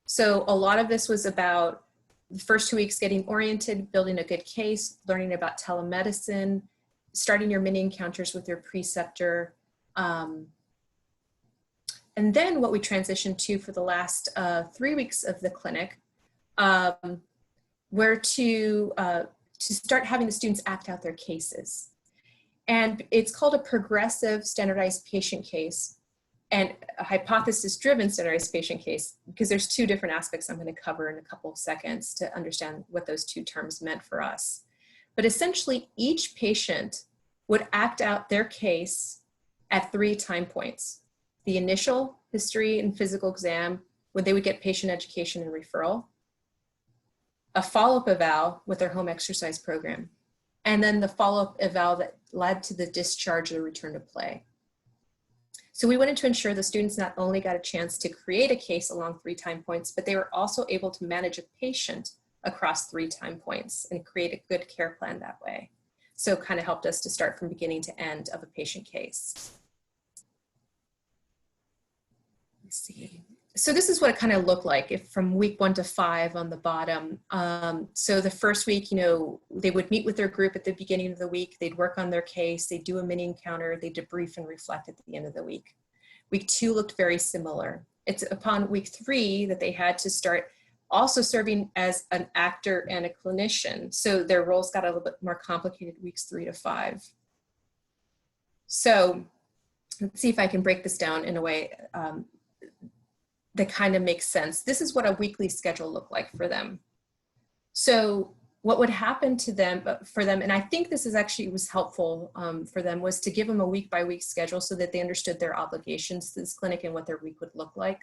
Speaker 2: So a lot of this was about the first 2 weeks getting oriented, building a good case, learning about telemedicine, starting your mini encounters with your preceptor. And then what we transitioned to for the last 3 weeks of the clinic were to start having the students act out their cases. And it's called a progressive standardized patient case and a hypothesis-driven standardized patient case, because there's 2 different aspects I'm going to cover in a couple of seconds to understand what those 2 terms meant for us. But essentially, each patient would act out their case at 3 time points. The initial history and physical exam, when they would get patient education and referral, a follow-up eval with their home exercise program, and then the follow-up eval that led to the discharge or return to play. So we wanted to ensure the students not only got a chance to create a case along 3 time points, but they were also able to manage a patient across 3 time points and create a good care plan that way. So it kind of helped us to start from beginning to end of a patient case. Let's see. So this is what it kind of looked like if from week 1 to 5 on the bottom. So the first week, you know, they would meet with their group at the beginning of the week. They'd work on their case. They'd do a mini encounter. They debrief and reflect at the end of the week. Week 2 looked very similar. It's upon week 3 that they had to start also serving as an actor and a clinician. So their roles got a little bit more complicated weeks 3 to 5. So let's see if I can break this down in a way that kind of makes sense. This is what a weekly schedule looked like for them. So what would happen to them, for them, and I think this is actually was helpful for them, was to give them a week-by-week schedule so that they understood their obligations to this clinic and what their week would look like.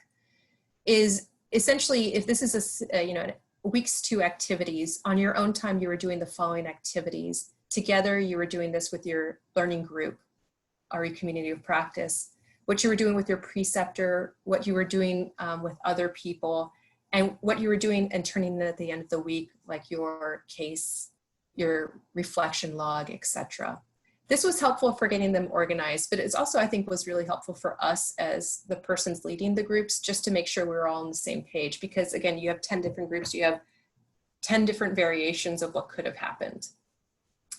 Speaker 2: Is essentially, if this is a, you know, week's 2 activities, on your own time you were doing the following activities. Together you were doing this with your learning group or your community of practice. What you were doing with your preceptor, what you were doing with other people, and what you were doing and turning in at the end of the week, like your case, your reflection log, etc. This was helpful for getting them organized, but it's also, I think, was really helpful for us as the persons leading the groups, just to make sure we were all on the same page. Because again, you have 10 different groups, you have 10 different variations of what could have happened.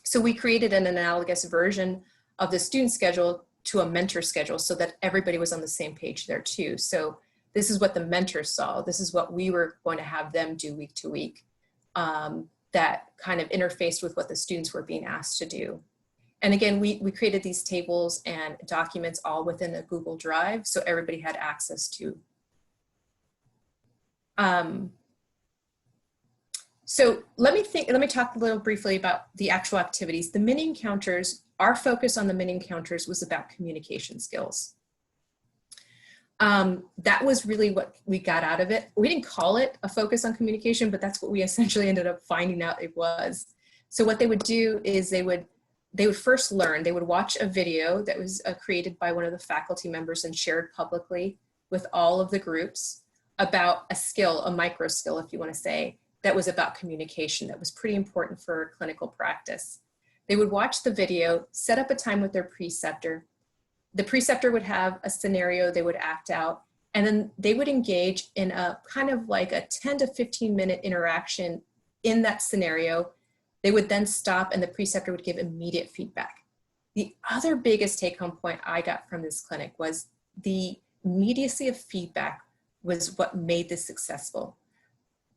Speaker 2: So we created an analogous version of the student schedule to a mentor schedule so that everybody was on the same page there too. So this is what the mentors saw. This is what we were going to have them do week to week, that kind of interfaced with what the students were being asked to do. And again, we created these tables and documents all within a Google Drive, so everybody had access to. So let me talk a little briefly about the actual activities. The mini encounters, our focus on the mini encounters was about communication skills. That was really what we got out of it. We didn't call it a focus on communication, but that's what we essentially ended up finding out it was. So what they would do is they would first learn, they would watch a video that was created by one of the faculty members and shared publicly with all of the groups about a skill, a micro skill, if you want to say, that was about communication, that was pretty important for clinical practice. They would watch the video, set up a time with their preceptor. The preceptor would have a scenario they would act out, and then they would engage in a kind of like a 10 to 15 minute interaction in that scenario. They would then stop and the preceptor would give immediate feedback. The other biggest take home point I got from this clinic was the immediacy of feedback was what made this successful.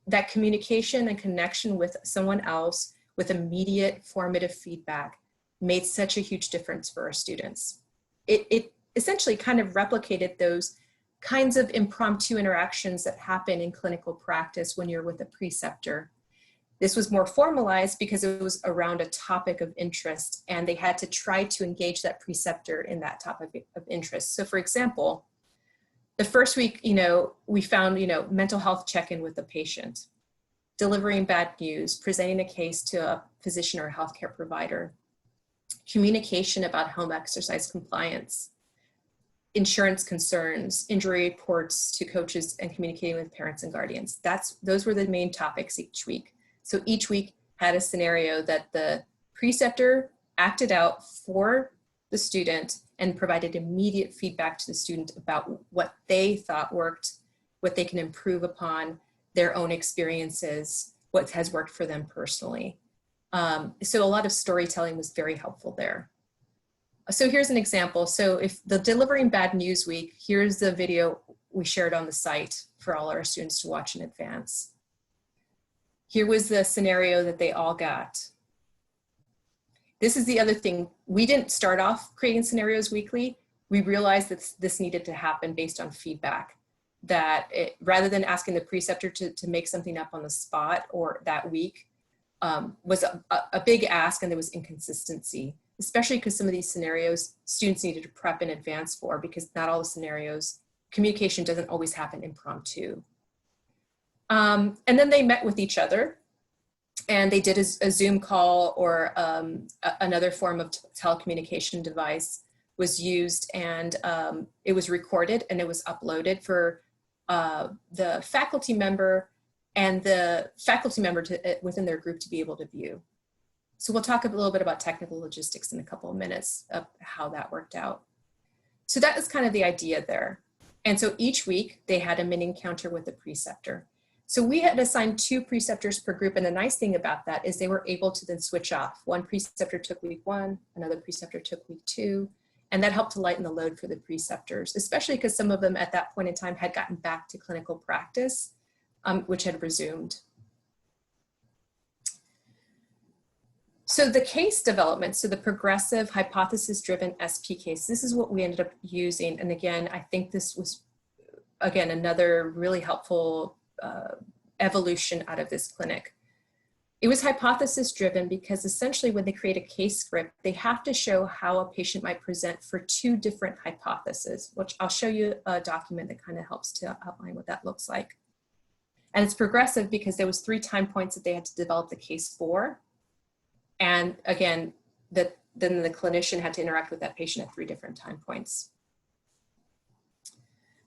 Speaker 2: That communication and connection with someone else with immediate formative feedback made such a huge difference for our students. It essentially kind of replicated those kinds of impromptu interactions that happen in clinical practice when you're with a preceptor. This was more formalized because it was around a topic of interest and they had to try to engage that preceptor in that topic of interest. So for example, the first week, we found, mental health check-in with the patient, delivering bad news, presenting a case to a physician or a healthcare provider, communication about home exercise compliance, insurance concerns, injury reports to coaches, and communicating with parents and guardians. Those were the main topics each week. So each week had a scenario that the preceptor acted out for the student and provided immediate feedback to the student about what they thought worked, what they can improve upon, their own experiences, what has worked for them personally. So a lot of storytelling was very helpful there. So here's an example. So if the Delivering Bad News Week, here's the video we shared on the site for all our students to watch in advance. Here was the scenario that they all got. This is the other thing. We didn't start off creating scenarios weekly. We realized that this needed to happen based on feedback. That rather than asking the preceptor to make something up on the spot or that week was a big ask, and there was inconsistency, especially because some of these scenarios students needed to prep in advance for, because not all the scenarios, communication doesn't always happen impromptu. And then they met with each other and they did a Zoom call or another form of telecommunication device was used, and it was recorded and it was uploaded for the faculty member and the faculty member within their group to be able to view. So we'll talk a little bit about technical logistics in a couple of minutes of how that worked out. So that was kind of the idea there. And so each week they had a mini encounter with the preceptor. So we had assigned 2 preceptors per group, and the nice thing about that is they were able to then switch off. One preceptor took week 1, another preceptor took week 2, and that helped to lighten the load for the preceptors, especially because some of them at that point in time had gotten back to clinical practice, which had resumed. So the case development, so the progressive hypothesis-driven SP case, this is what we ended up using. And again, I think this was, again, another really helpful evolution out of this clinic. It was hypothesis driven because essentially when they create a case script, they have to show how a patient might present for 2 different hypotheses, which I'll show you a document that kind of helps to outline what that looks like. And it's progressive because there was 3 time points that they had to develop the case for. And again, then the clinician had to interact with that patient at 3 different time points.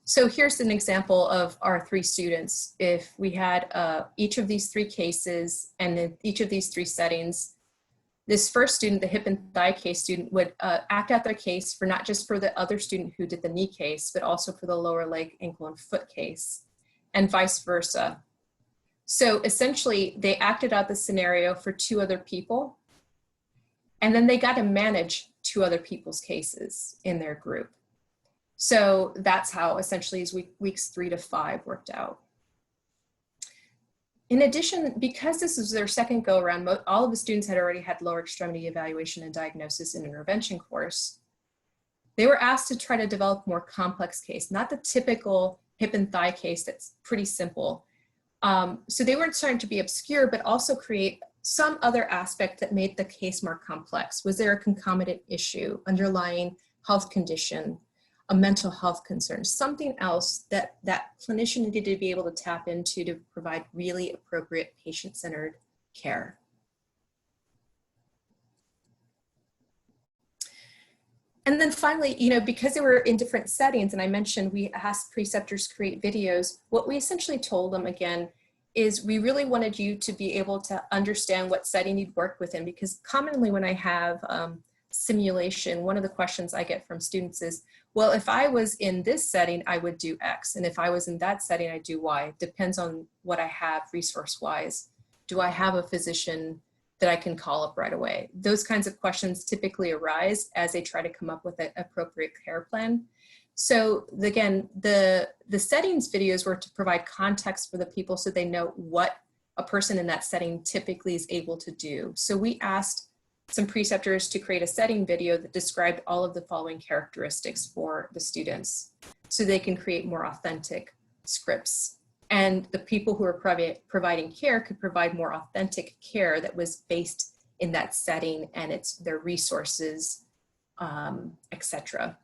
Speaker 2: So here's an example of our 3 students. If we had each of these 3 cases and in each of these 3 settings, this first student, the hip and thigh case student, would act out their case for not just for the other student who did the knee case, but also for the lower leg, ankle, and foot case, and vice versa. So essentially, they acted out the scenario for 2 other people, and then they got to manage 2 other people's cases in their group. So that's how essentially as weeks 3 to 5 worked out. In addition, because this was their second go around, all of the students had already had lower extremity evaluation and diagnosis and intervention course. They were asked to try to develop more complex case, not the typical hip and thigh case that's pretty simple. So they weren't trying to be obscure, but also create some other aspect that made the case more complex? Was there a concomitant issue, underlying health condition, a mental health concern, something else that that clinician needed to be able to tap into to provide really appropriate patient-centered care? And then finally, you know, because they were in different settings, and I mentioned we asked preceptors to create videos, what we essentially told them again is we really wanted you to be able to understand what setting you'd work within, because commonly when I have simulation, one of the questions I get from students is, well, if I was in this setting, I would do X. And if I was in that setting, I'd do Y. Depends on what I have resource-wise. Do I have a physician that I can call up right away? Those kinds of questions typically arise as they try to come up with an appropriate care plan. So again, the settings videos were to provide context for the people so they know what a person in that setting typically is able to do. So we asked some preceptors to create a setting video that described all of the following characteristics for the students so they can create more authentic scripts. And the people who are providing care could provide more authentic care that was based in that setting and their resources, etc.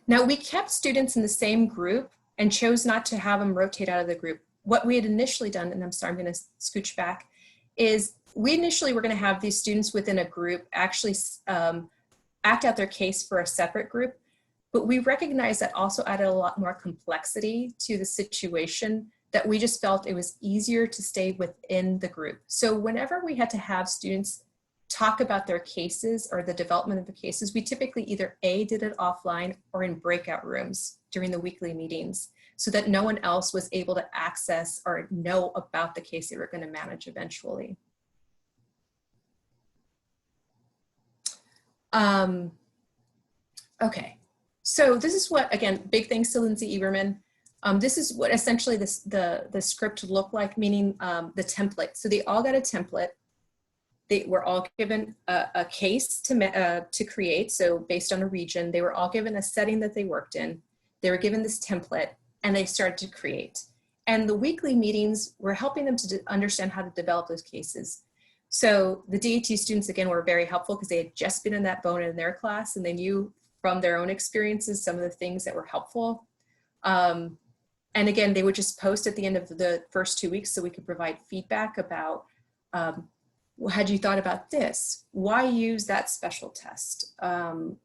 Speaker 2: Now, we kept students in the same group and chose not to have them rotate out of the group. What we had initially done, and I'm sorry, I'm going to scooch back, is we initially were going to have these students within a group actually act out their case for a separate group. But we recognized that also added a lot more complexity to the situation, that we just felt it was easier to stay within the group. So whenever we had to have students talk about their cases or the development of the cases, we typically either A, did it offline or in breakout rooms during the weekly meetings so that no one else was able to access or know about the case they were going to manage eventually. Okay. So this is what, again, big thanks to Lindsay Eberman. This is what essentially the script looked like, meaning the template. So they all got a template. They were all given a case to create. So based on a region, they were all given a setting that they worked in. They were given this template and they started to create. And the weekly meetings were helping them to understand how to develop those cases. So the DAT students, again, were very helpful because they had just been in that bone in their class and they knew from their own experiences some of the things that were helpful. And again, they would just post at the end of the first 2 weeks so we could provide feedback about, well, had you thought about this? Why use that special test?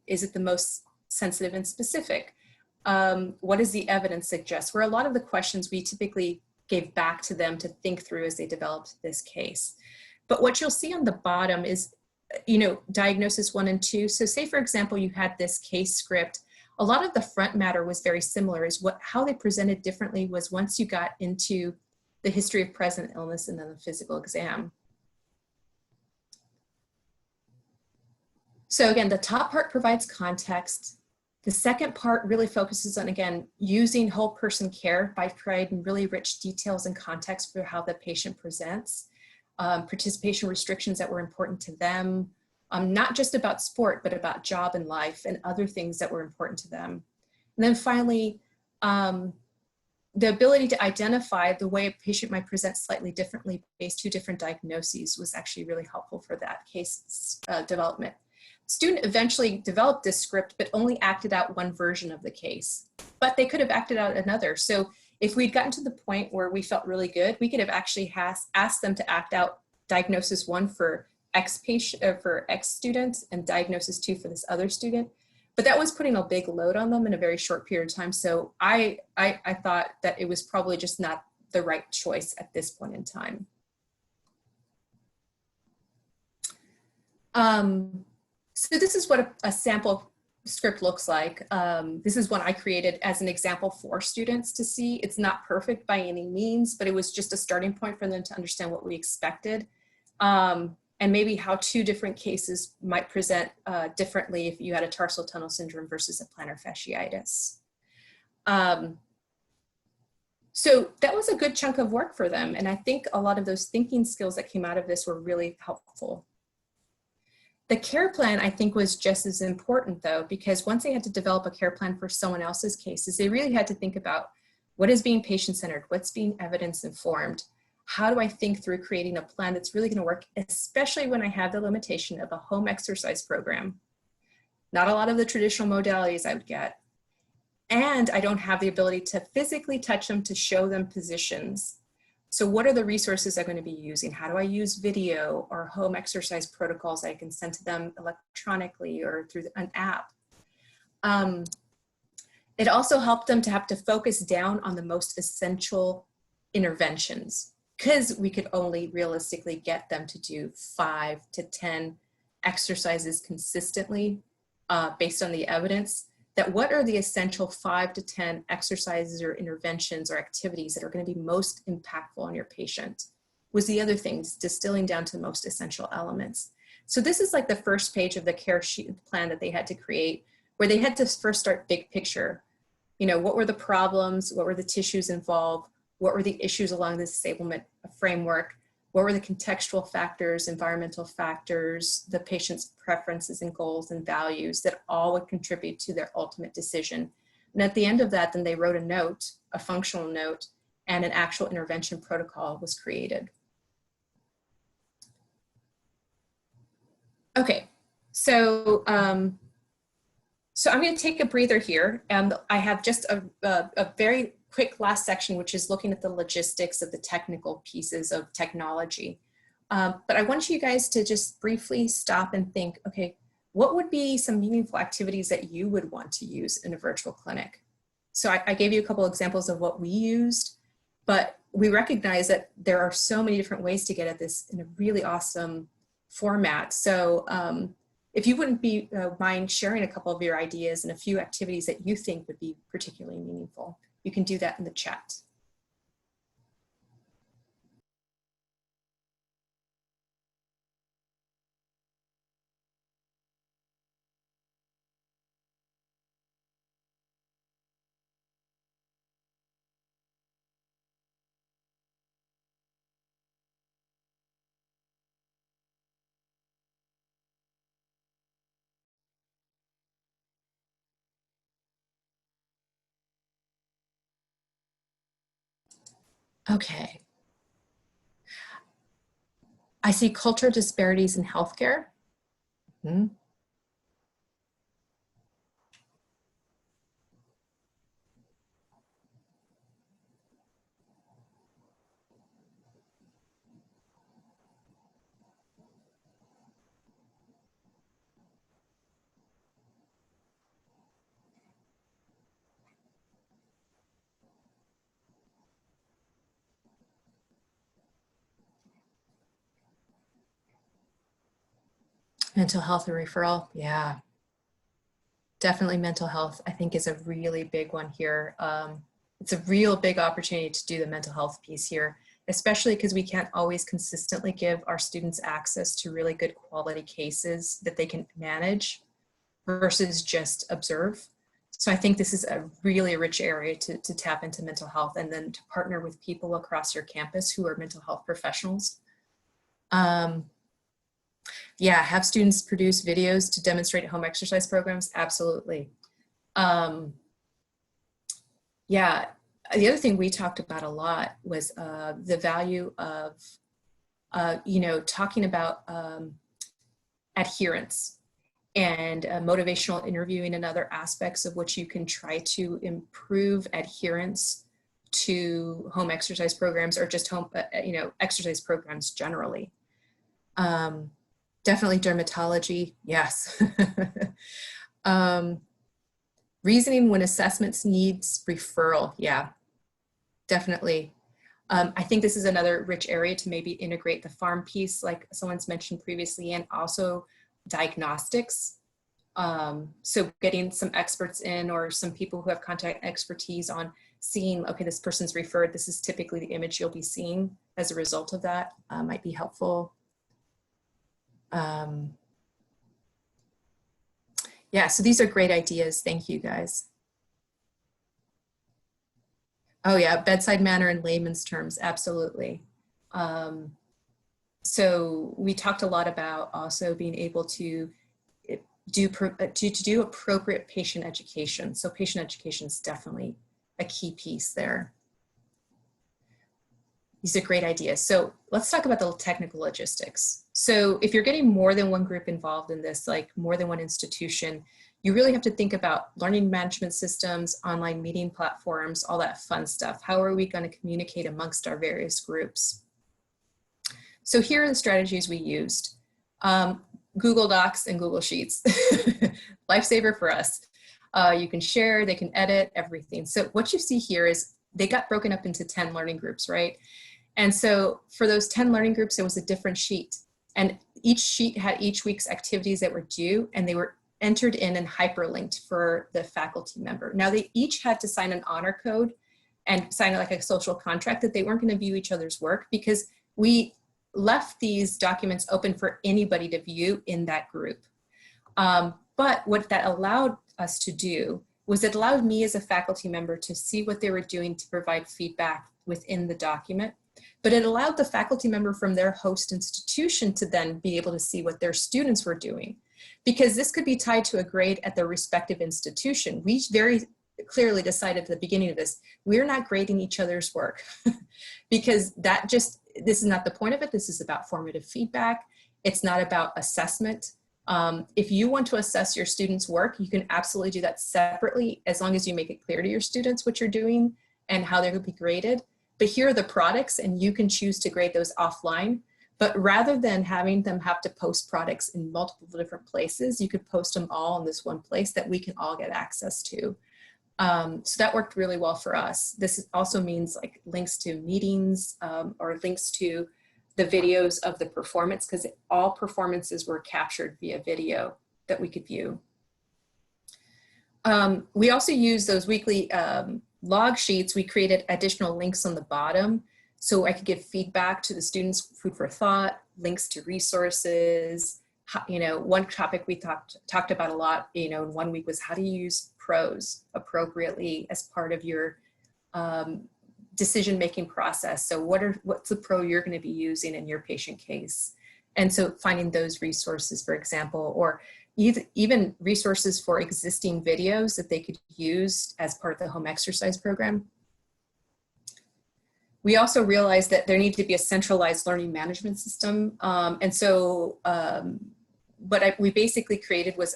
Speaker 2: Is it the most sensitive and specific? What does the evidence suggest? Were a lot of the questions we typically gave back to them to think through as they developed this case. But what you'll see on the bottom is, you know, diagnosis 1 and 2. So say, for example, you had this case script. A lot of the front matter was very similar. How they presented differently was once you got into the history of present illness and then the physical exam. So again, the top part provides context. The second part really focuses on, again, using whole person care by providing really rich details and context for how the patient presents. Participation restrictions that were important to them, not just about sport, but about job and life and other things that were important to them. And then finally, the ability to identify the way a patient might present slightly differently based on 2 different diagnoses was actually really helpful for that case development. The student eventually developed this script, but only acted out one version of the case, but they could have acted out another. So if we'd gotten to the point where we felt really good, we could have actually asked them to act out diagnosis 1 for X patient, for X student, and diagnosis 2 for this other student. But that was putting a big load on them in a very short period of time. So I thought that it was probably just not the right choice at this point in time. So this is what a sample script looks like. This is one I created as an example for students to see. It's not perfect by any means, but it was just a starting point for them to understand what we expected, and maybe how 2 different cases might present differently if you had a tarsal tunnel syndrome versus a plantar fasciitis. So that was a good chunk of work for them. And I think a lot of those thinking skills that came out of this were really helpful. The care plan, I think, was just as important, though, because once they had to develop a care plan for someone else's cases, they really had to think about What is being patient-centered? What's being evidence-informed? How do I think through creating a plan that's really gonna work, especially when I have the limitation of a home exercise program? Not a lot of the traditional modalities I would get. And I don't have the ability to physically touch them to show them positions. So what are the resources I'm going to be using? How do I use video or home exercise protocols I can send to them electronically or through an app? It also helped them to have to focus down on the most essential interventions, because we could only realistically get them to do 5 to 10 exercises consistently based on the evidence. That what are the essential 5 to 10 exercises or interventions or activities that are going to be most impactful on your patient was the other things, distilling down to the most essential elements. So this is like the first page of the care sheet plan that they had to create, where they had to first start big picture. You know, what were the problems? What were the tissues involved? What were the issues along the disablement framework? What were the contextual factors, environmental factors, the patient's preferences and goals and values that all would contribute to their ultimate decision? And at the end of that, then they wrote a note, a functional note, and an actual intervention protocol was created. Okay, so I'm going to take a breather here, and I have just a very quick last section, which is looking at the logistics of the technical pieces of technology. But I want you guys to just briefly stop and think, okay, what would be some meaningful activities that you would want to use in a virtual clinic? So I gave you a couple examples of what we used, but we recognize that there are so many different ways to get at this in a really awesome format. So if you wouldn't be mind sharing a couple of your ideas and a few activities that you think would be particularly meaningful, you can do that in the chat. Okay. I see cultural disparities in healthcare. Mental health and referral, yeah. Definitely mental health, I think, is a really big one here. It's a real big opportunity to do the mental health piece here, especially because we can't always consistently give our students access to really good quality cases that they can manage versus just observe. So I think this is a really rich area to tap into mental health, and then to partner with people across your campus who are mental health professionals. Yeah, have students produce videos to demonstrate home exercise programs? Absolutely. Yeah, the other thing we talked about a lot was the value of, you know, talking about adherence and motivational interviewing and other aspects of which you can try to improve adherence to home exercise programs, or just home, you know, exercise programs generally. Definitely dermatology, yes. Reasoning when assessments needs referral, yeah, definitely. I think this is another rich area to maybe integrate the farm piece, like someone's mentioned previously, and also diagnostics. So getting some experts in, or some people who have contact expertise on seeing, okay, this person's referred, this is typically the image you'll be seeing as a result of that, might be helpful. Yeah, so these are great ideas. Thank you, guys. Oh yeah, bedside manner in layman's terms, absolutely. So we talked a lot about also being able to do appropriate patient education. So patient education is definitely a key piece there. These are great ideas. So let's talk about the technical logistics. So if you're getting more than one group involved in this, like more than one institution, you really have to think about learning management systems, online meeting platforms, all that fun stuff. How are we going to communicate amongst our various groups? So here are the strategies we used. Google Docs and Google Sheets. Lifesaver for us. You can share, they can edit, everything. So what you see here is they got broken up into 10 learning groups, right? And so for those 10 learning groups, there was a different sheet. And each sheet had each week's activities that were due, and they were entered in and hyperlinked for the faculty member. Now they each had to sign an honor code and sign like a social contract that they weren't going to view each other's work, because we left these documents open for anybody to view in that group. But what that allowed us to do was it allowed me as a faculty member to see what they were doing to provide feedback within the document. But it allowed the faculty member from their host institution to then be able to see what their students were doing. Because this could be tied to a grade at their respective institution. We very clearly decided at the beginning of this, we're not grading each other's work because this is not the point of it. This is about formative feedback. It's not about assessment. If you want to assess your students' work, you can absolutely do that separately as long as you make it clear to your students what you're doing and how they're going to be graded. But here are the products, and you can choose to grade those offline. But rather than having them have to post products in multiple different places, you could post them all in this one place that we can all get access to. So that worked really well for us. This also means like links to meetings or links to the videos of the performance, because all performances were captured via video that we could view. We also use those weekly log sheets. We created additional links on the bottom so I could give feedback to the students, food for thought, links to resources. You know, one topic we talked about a lot, you know, in 1 week was how to use prose appropriately as part of your decision-making process. So what's the pro you're going to be using in your patient case? And so finding those resources, for example, or even resources for existing videos that they could use as part of the home exercise program. We also realized that there needed to be a centralized learning management system. And so what we basically created was,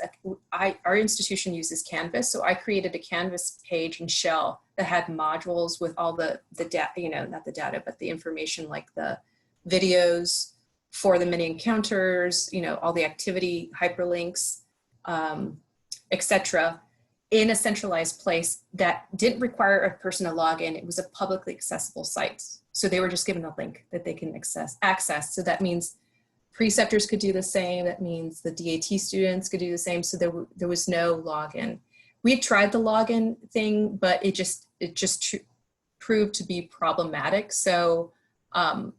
Speaker 2: our institution uses Canvas. So I created a Canvas page and shell that had modules with all the data, you know, not the data, but the information like the videos for the mini encounters, you know, all the activity hyperlinks, etc., in a centralized place that didn't require a person to log in. It was a publicly accessible site. So they were just given a link that they can access. So that means preceptors could do the same. That means the DAT students could do the same. So there was no login. We had tried the login thing, but it just proved to be problematic. So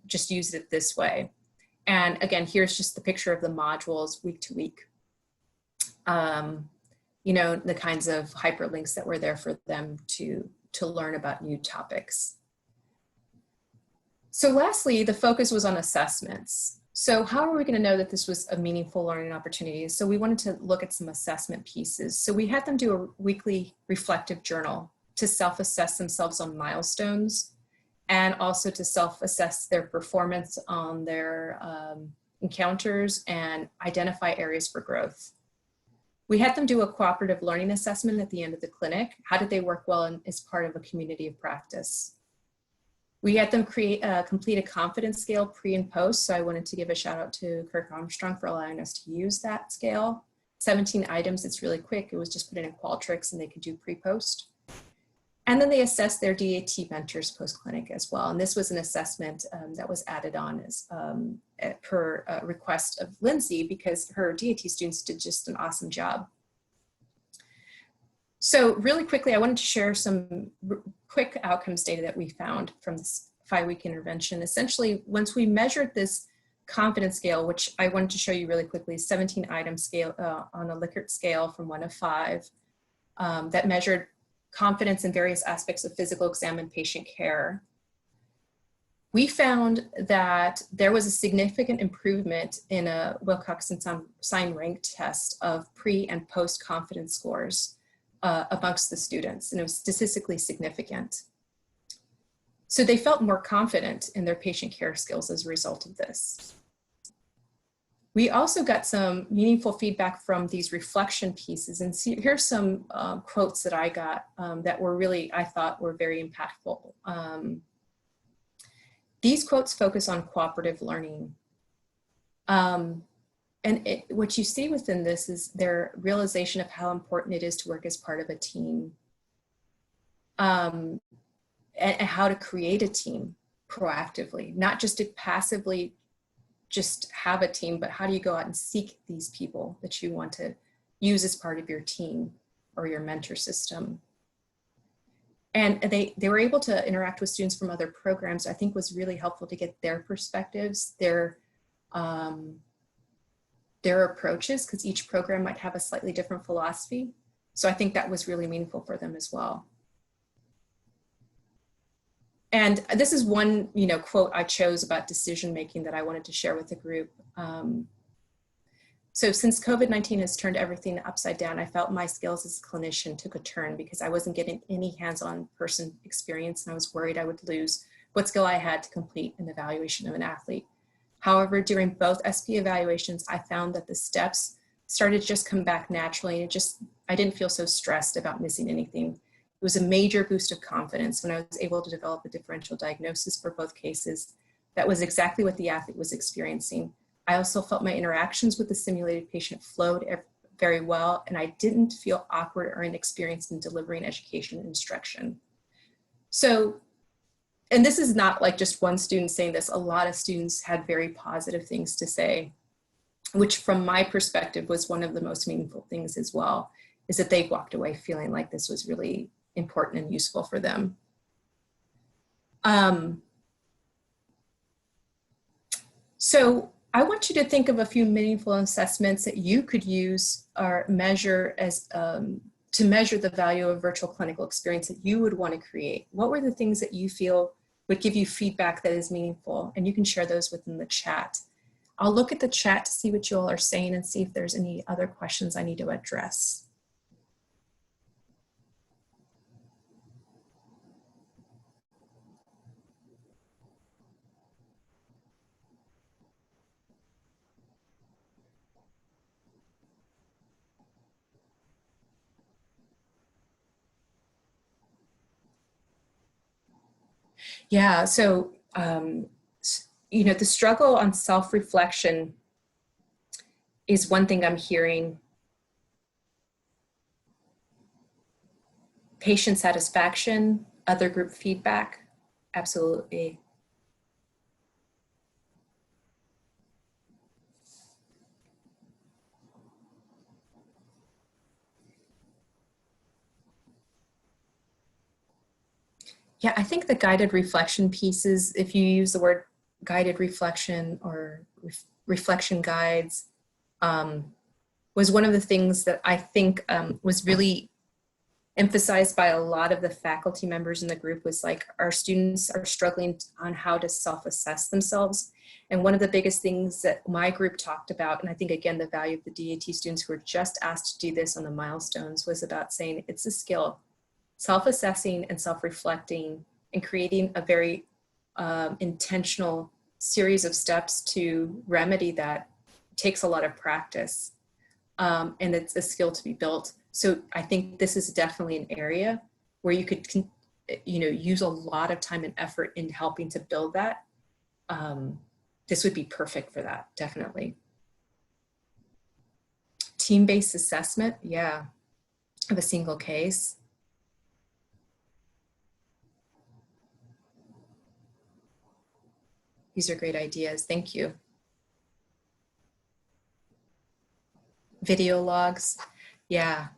Speaker 2: just use it this way. And again, here's just the picture of the modules week to week. You know, the kinds of hyperlinks that were there for them to learn about new topics. So lastly, the focus was on assessments. So how are we going to know that this was a meaningful learning opportunity? So we wanted to look at some assessment pieces. So we had them do a weekly reflective journal to self-assess themselves on milestones and also to self-assess their performance on their encounters and identify areas for growth. We had them do a cooperative learning assessment at the end of the clinic. How did they work well as part of a community of practice? We had them complete a confidence scale pre and post. So I wanted to give a shout out to Kirk Armstrong for allowing us to use that scale. 17 items, it's really quick. It was just put in Qualtrics and they could do pre-post. And then they assessed their DAT mentors post-clinic as well. And this was an assessment that was added on as per request of Lindsay, because her DAT students did just an awesome job. So really quickly, I wanted to share some quick outcomes data that we found from this 5-week intervention. Essentially, once we measured this confidence scale, which I wanted to show you really quickly, 17 item scale on a Likert scale from 1 to 5, that measured confidence in various aspects of physical exam and patient care. We found that there was a significant improvement in a Wilcoxon sign rank test of pre and post confidence scores amongst the students, and it was statistically significant. So they felt more confident in their patient care skills as a result of this. We also got some meaningful feedback from these reflection pieces, and here's some quotes that I got that were really, I thought were very impactful. These quotes focus on cooperative learning. What you see within this is their realization of how important it is to work as part of a team, and how to create a team proactively, not just to passively just have a team, but how do you go out and seek these people that you want to use as part of your team or your mentor system. And they were able to interact with students from other programs. I think was really helpful to get their perspectives, their approaches, because each program might have a slightly different philosophy. So I think that was really meaningful for them as well. And this is one, quote I chose about decision-making that I wanted to share with the group. So since COVID-19 has turned everything upside down, I felt my skills as a clinician took a turn because I wasn't getting any hands-on person experience, and I was worried I would lose what skill I had to complete an evaluation of an athlete. However, during both SP evaluations, I found that the steps started to just come back naturally, and I didn't feel so stressed about missing anything. It was a major boost of confidence when I was able to develop a differential diagnosis for both cases. That was exactly what the athlete was experiencing. I also felt my interactions with the simulated patient flowed very well, and I didn't feel awkward or inexperienced in delivering education and instruction. So, and this is not like just one student saying this, a lot of students had very positive things to say, which from my perspective was one of the most meaningful things as well, is that they walked away feeling like this was really important and useful for them. So I want you to think of a few meaningful assessments that you could use or measure as to measure the value of virtual clinical experience that you would want to create. What were the things that you feel would give you feedback that is meaningful? And you can share those within the chat. I'll look at the chat to see what you all are saying and see if there's any other questions I need to address. Yeah, so, the struggle on self-reflection is one thing I'm hearing. Patient satisfaction, other group feedback, absolutely. Yeah, I think the guided reflection pieces, if you use the word guided reflection or reflection guides, was one of the things that I think was really emphasized by a lot of the faculty members in the group, was like our students are struggling on how to self-assess themselves. And one of the biggest things that my group talked about, and I think again, the value of the DAT students who were just asked to do this on the milestones, was about saying it's a skill. Self-assessing and self-reflecting and creating a very intentional series of steps to remedy that takes a lot of practice, and it's a skill to be built. So I think this is definitely an area where you could, use a lot of time and effort in helping to build that. This would be perfect for that, definitely. Team-based assessment, yeah, of a single case. These are great ideas, thank you. Video logs, yeah.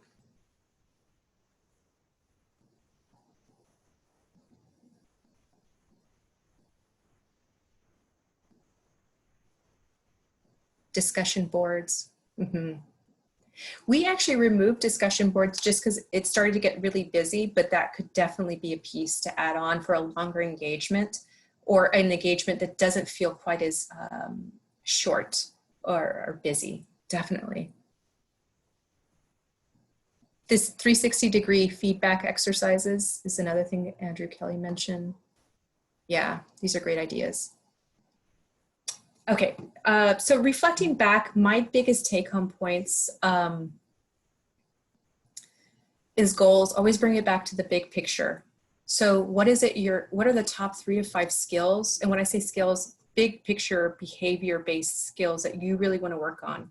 Speaker 2: Discussion boards. Mm-hmm. We actually removed discussion boards just because it started to get really busy, but that could definitely be a piece to add on for a longer engagement, or an engagement that doesn't feel quite as short or busy, definitely. This 360-degree feedback exercises is another thing that Andrew Kelly mentioned. Yeah, these are great ideas. Okay, so reflecting back, my biggest take-home points is goals. Always bring it back to the big picture. So what is it what are the top 3 to 5 skills? And when I say skills, big picture behavior-based skills that you really want to work on.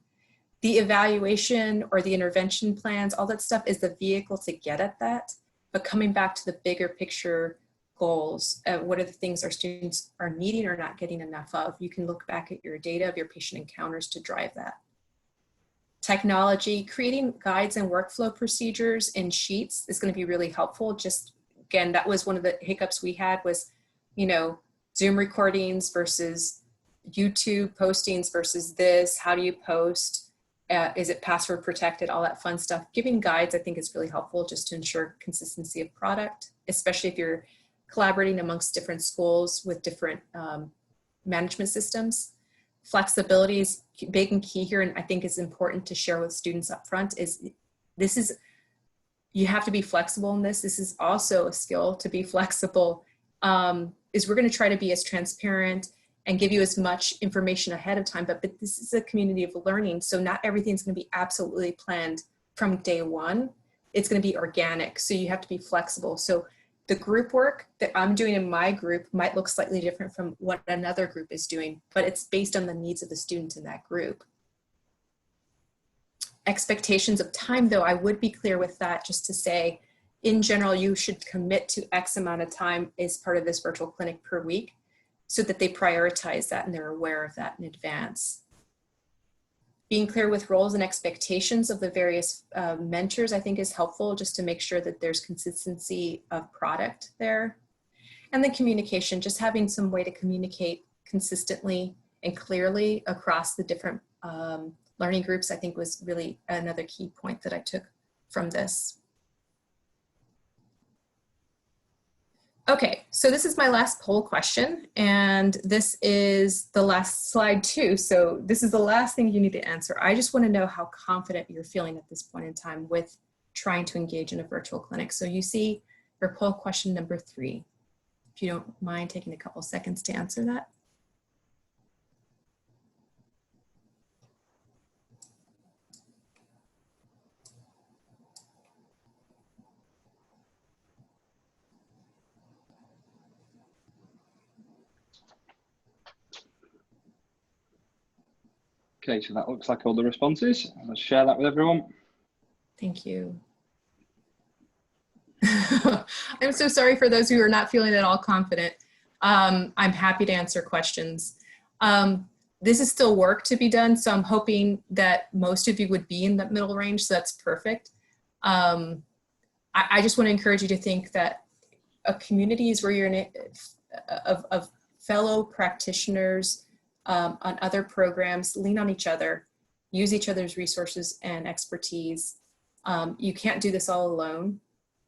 Speaker 2: The evaluation or the intervention plans, all that stuff is the vehicle to get at that. But coming back to the bigger picture goals, what are the things our students are needing or not getting enough of? You can look back at your data of your patient encounters to drive that. Technology, creating guides and workflow procedures in sheets is going to be really helpful. Just again, that was one of the hiccups we had was, you know, Zoom recordings versus YouTube postings versus this. How do you post? Is it password protected? All that fun stuff. Giving guides, I think, is really helpful just to ensure consistency of product, especially if you're collaborating amongst different schools with different management systems. Flexibility is big and key here, and I think is important to share with students up front you have to be flexible in this. This is also a skill to be flexible. Is we're going to try to be as transparent and give you as much information ahead of time, but this is a community of learning, so not everything's going to be absolutely planned from day one. It's going to be organic, so you have to be flexible. So the group work that I'm doing in my group might look slightly different from what another group is doing, but it's based on the needs of the student in that group. Expectations of time, though, I would be clear with that just to say, in general, you should commit to X amount of time as part of this virtual clinic per week so that they prioritize that and they're aware of that in advance. Being clear with roles and expectations of the various mentors, I think, is helpful just to make sure that there's consistency of product there. And then communication, just having some way to communicate consistently and clearly across the different learning groups, I think was really another key point that I took from this. Okay, so this is my last poll question, and this is the last slide too. So this is the last thing you need to answer. I just want to know how confident you're feeling at this point in time with trying to engage in a virtual clinic. So you see your poll question number 3. If you don't mind taking a couple seconds to answer that.
Speaker 3: Okay, so that looks like all the responses. Let's share that with everyone.
Speaker 2: Thank you. I'm so sorry for those who are not feeling at all confident. I'm happy to answer questions. This is still work to be done, so I'm hoping that most of you would be in that middle range, so that's perfect. I just want to encourage you to think that a community is where you're in it, of fellow practitioners on other programs, lean on each other, use each other's resources and expertise. You can't do this all alone,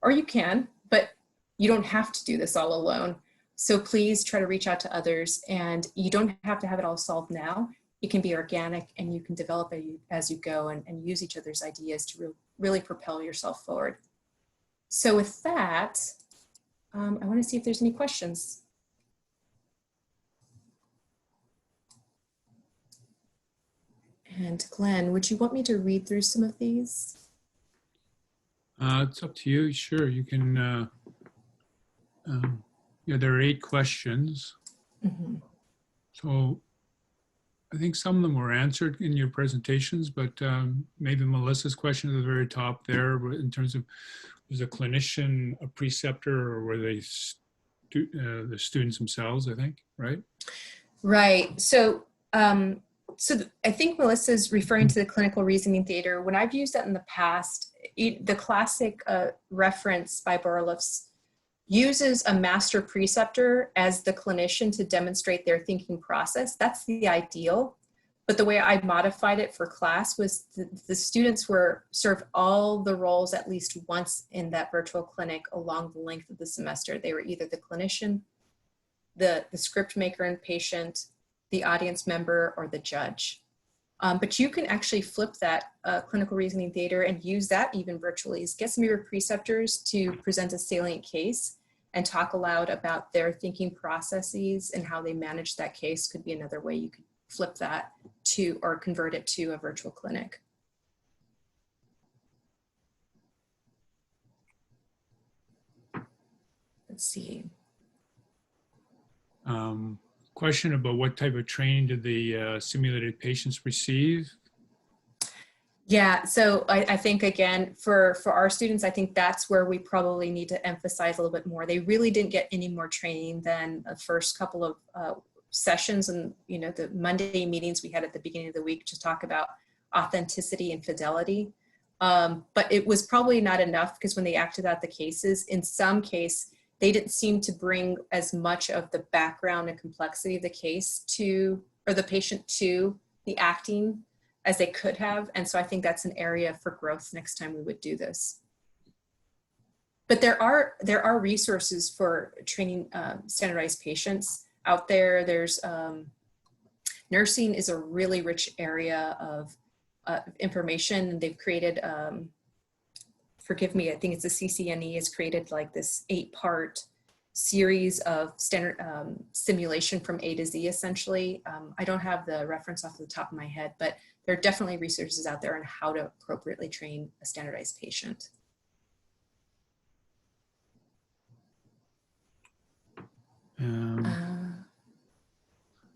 Speaker 2: or you can, but you don't have to do this all alone. So please try to reach out to others, and you don't have to have it all solved now. It can be organic, and you can develop it as you go and use each other's ideas to really propel yourself forward. So with that, I want to see if there's any questions. And Glenn, would you want me to read through some of these?
Speaker 1: It's up to you. Sure, you can. Yeah, there are 8 questions.
Speaker 2: Mm-hmm.
Speaker 1: So I think some of them were answered in your presentations, but maybe Melissa's question at the very top there in terms of, was a clinician a preceptor, or were they the students themselves, I think, right?
Speaker 2: Right. So, I think Melissa's referring to the clinical reasoning theater. When I've used that in the past, the classic reference by Borlifts uses a master preceptor as the clinician to demonstrate their thinking process. That's the ideal. But the way I modified it for class was the students were served all the roles at least once in that virtual clinic along the length of the semester. They were either the clinician, the script maker and patient, the audience member, or the judge. But you can actually flip that clinical reasoning theater and use that even virtually. Get some of your preceptors to present a salient case and talk aloud about their thinking processes and how they manage that case. Could be another way you could flip that to or convert it to a virtual clinic. Let's see.
Speaker 1: Question about what type of training did the simulated patients receive?
Speaker 2: Yeah, so I think again, for our students, I think that's where we probably need to emphasize a little bit more. They really didn't get any more training than the first couple of sessions and, you know, the Monday meetings we had at the beginning of the week to talk about authenticity and fidelity. But it was probably not enough because when they acted out the cases, in some case, they didn't seem to bring as much of the background and complexity of the case to, or the patient to the acting as they could have. And so I think that's an area for growth next time we would do this. But there are resources for training standardized patients out there. There's nursing is a really rich area of information. They've created, forgive me, I think it's the CCNE has created like this 8-part series of standard simulation from A to Z essentially. I don't have the reference off the top of my head, but there are definitely resources out there on how to appropriately train a standardized patient.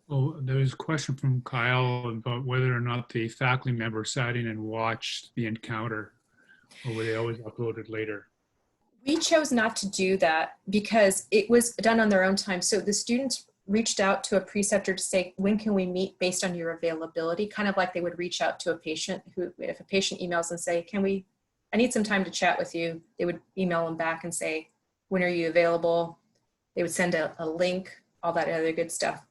Speaker 1: Well, there's a question from Kyle about whether or not the faculty member sat in and watched the encounter, or were they always uploaded later?
Speaker 2: We chose not to do that because it was done on their own time. So the students reached out to a preceptor to say, when can we meet based on your availability? Kind of like they would reach out to a patient who, if a patient emails and say, I need some time to chat with you. They would email them back and say, when are you available? They would send a link, all that other good stuff.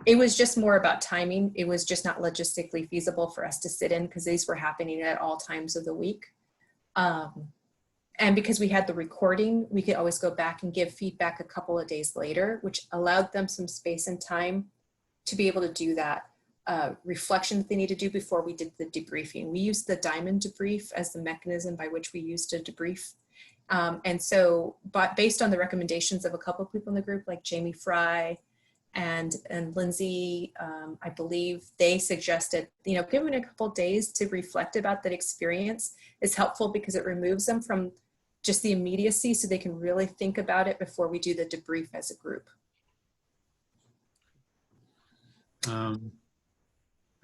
Speaker 2: It was just more about timing. It was just not logistically feasible for us to sit in because these were happening at all times of the week. And because we had the recording, we could always go back and give feedback a couple of days later, which allowed them some space and time to be able to do that reflection that they need to do before we did the debriefing. We used the diamond debrief as the mechanism by which we used to debrief. And so, but based on the recommendations of a couple of people in the group, like Jamie Fry and Lindsay, I believe they suggested, giving a couple of days to reflect about that experience is helpful because it removes them from just the immediacy so they can really think about it before we do the debrief as a group.
Speaker 1: I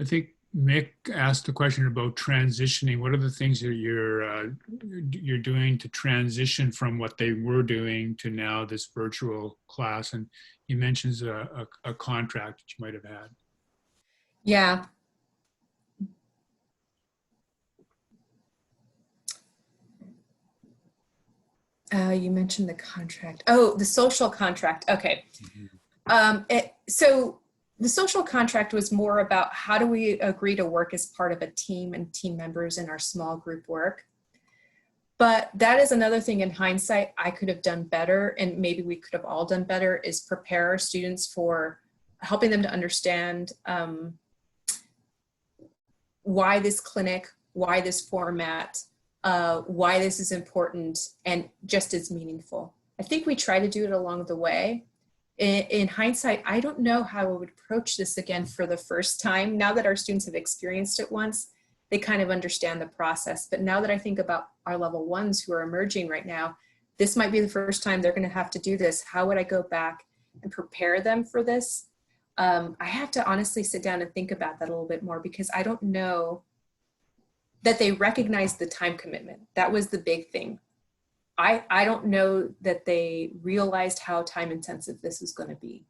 Speaker 1: think Mick asked a question about transitioning. What are the things that you're doing to transition from what they were doing to now this virtual class? And he mentions a contract that you might have had.
Speaker 2: Yeah. You mentioned the contract. Oh, the social contract. Okay. Mm-hmm. So the social contract was more about how do we agree to work as part of a team and team members in our small group work. But that is another thing in hindsight I could have done better, and maybe we could have all done better, is prepare our students for helping them to understand why this clinic, why this format, why this is important and just as meaningful. I think we try to do it along the way. In hindsight, I don't know how I would approach this again for the first time. Now that our students have experienced it once, they kind of understand the process. But now that I think about our level ones who are emerging right now, this might be the first time they're going to have to do this. How would I go back and prepare them for this? I have to honestly sit down and think about that a little bit more because I don't know that they recognized the time commitment. That was the big thing. I don't know that they realized how time intensive this is going to be.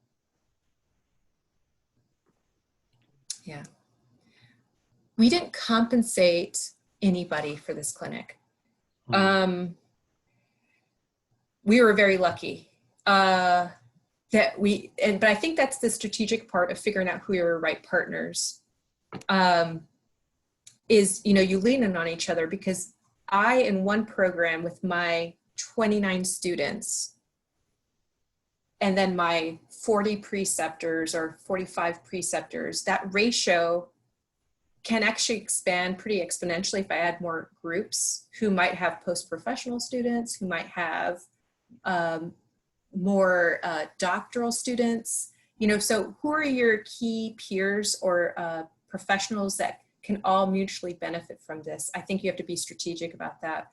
Speaker 2: Yeah. We didn't compensate anybody for this clinic. We were very lucky but I think that's the strategic part of figuring out who your right partners is, you lean in on each other, because I, in one program with my 29 students and then my 40 preceptors or 45 preceptors, that ratio can actually expand pretty exponentially if I add more groups who might have post-professional students, who might have more doctoral students. You know, so who are your key peers or professionals that can all mutually benefit from this? I think you have to be strategic about that.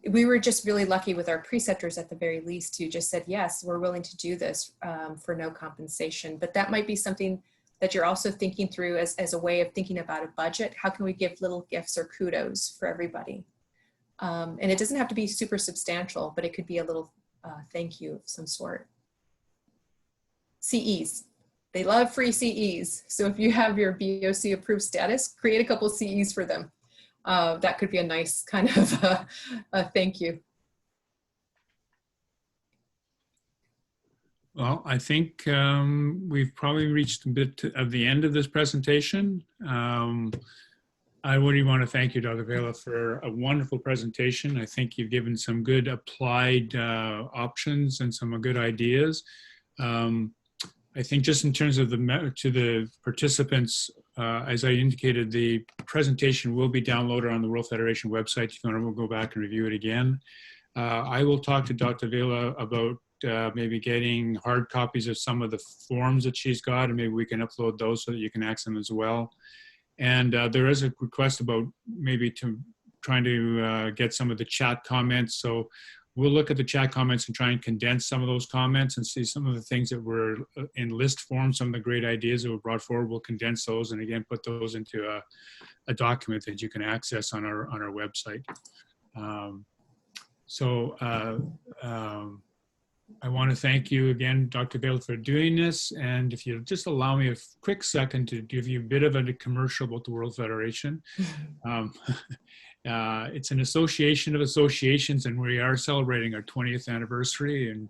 Speaker 2: We were just really lucky with our preceptors at the very least who just said, yes, we're willing to do this for no compensation. But that might be something that you're also thinking through as a way of thinking about a budget. How can we give little gifts or kudos for everybody? And it doesn't have to be super substantial, but it could be a little thank you of some sort. CEs. They love free CEs. So if you have your BOC approved status, create a couple CEs for them. That could be a nice kind of a thank you.
Speaker 1: Well, I think we've probably reached a bit of the end of this presentation. I really want to thank you, Dr. Vela, for a wonderful presentation. I think you've given some good applied options and some good ideas. I think just in terms of the participants, as I indicated, the presentation will be downloaded on the World Federation website. If you want to go back and review it again. I will talk to Dr. Vela about maybe getting hard copies of some of the forms that she's got, and maybe we can upload those so that you can access them as well. And there is a request about maybe trying to get some of the chat comments. So we'll look at the chat comments and try and condense some of those comments and see some of the things that were in list form, some of the great ideas that were brought forward. We'll condense those and again put those into a document that you can access on our website. I want to thank you again, Dr. Vela, for doing this. And if you'll just allow me a quick second to give you a bit of a commercial about the World Federation. It's an association of associations, and we are celebrating our 20th anniversary, and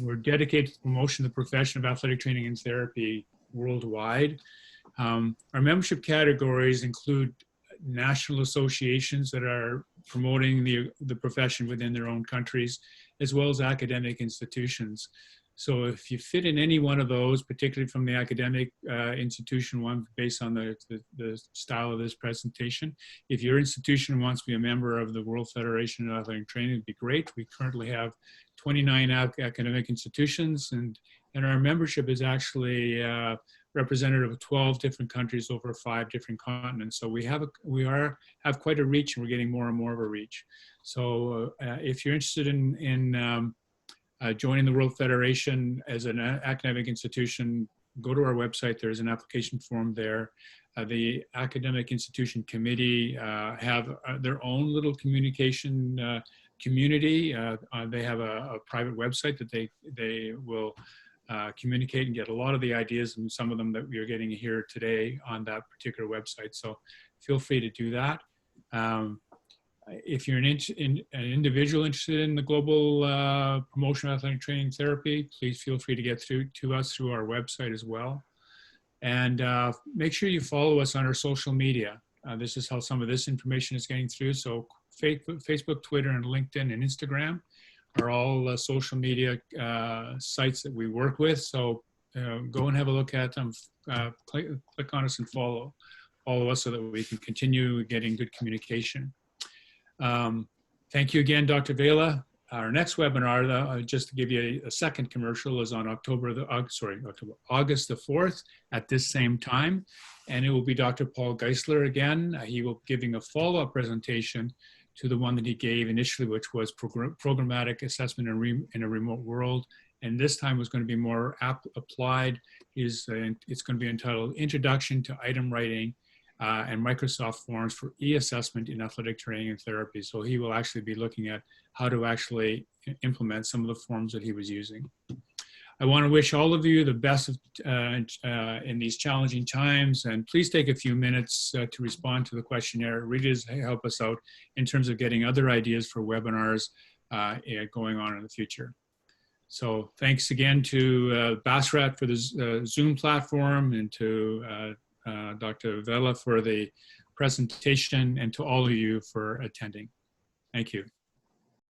Speaker 1: we're dedicated to the promotion of the profession of athletic training and therapy worldwide. Our membership categories include national associations that are promoting the profession within their own countries, as well as academic institutions. So if you fit in any one of those, particularly from the academic institution one, based on the style of this presentation, if your institution wants to be a member of the World Federation of Athletic Training, it'd be great. We currently have 29 academic institutions, and our membership is actually representative of 12 different countries over 5 different continents. So we have quite a reach, and we're getting more and more of a reach. So if you're interested in joining the World Federation as an academic institution, go to our website. There's an application form there. The academic institution committee have their own little communication community. They have a private website that they will communicate and get a lot of the ideas, and some of them that we are getting here today on that particular website. So feel free to do that. If you're an individual interested in the global promotion of athletic training therapy, please feel free to get through to us through our website as well. And make sure you follow us on our social media. This is how some of this information is getting through. So Facebook, Twitter, and LinkedIn and Instagram are all social media sites that we work with. So go and have a look at them. Click on us and follow us so that we can continue getting good communication. Thank you again, Dr. Vela. Our next webinar, just to give you a second commercial, is on August the 4th at this same time. And it will be Dr. Paul Geisler again. He will be giving a follow-up presentation to the one that he gave initially, which was programmatic assessment in a remote world. And this time was going to be more applied. It's going to be entitled Introduction to Item Writing and Microsoft Forms for e-assessment in athletic training and therapy. So he will actually be looking at how to actually implement some of the forms that he was using. I want to wish all of you the best in these challenging times, and please take a few minutes to respond to the questionnaire. It really does help us out in terms of getting other ideas for webinars going on in the future. So thanks again to Basrat for the Zoom platform, and to Dr. Vela for the presentation, and to all of you for attending. Thank you.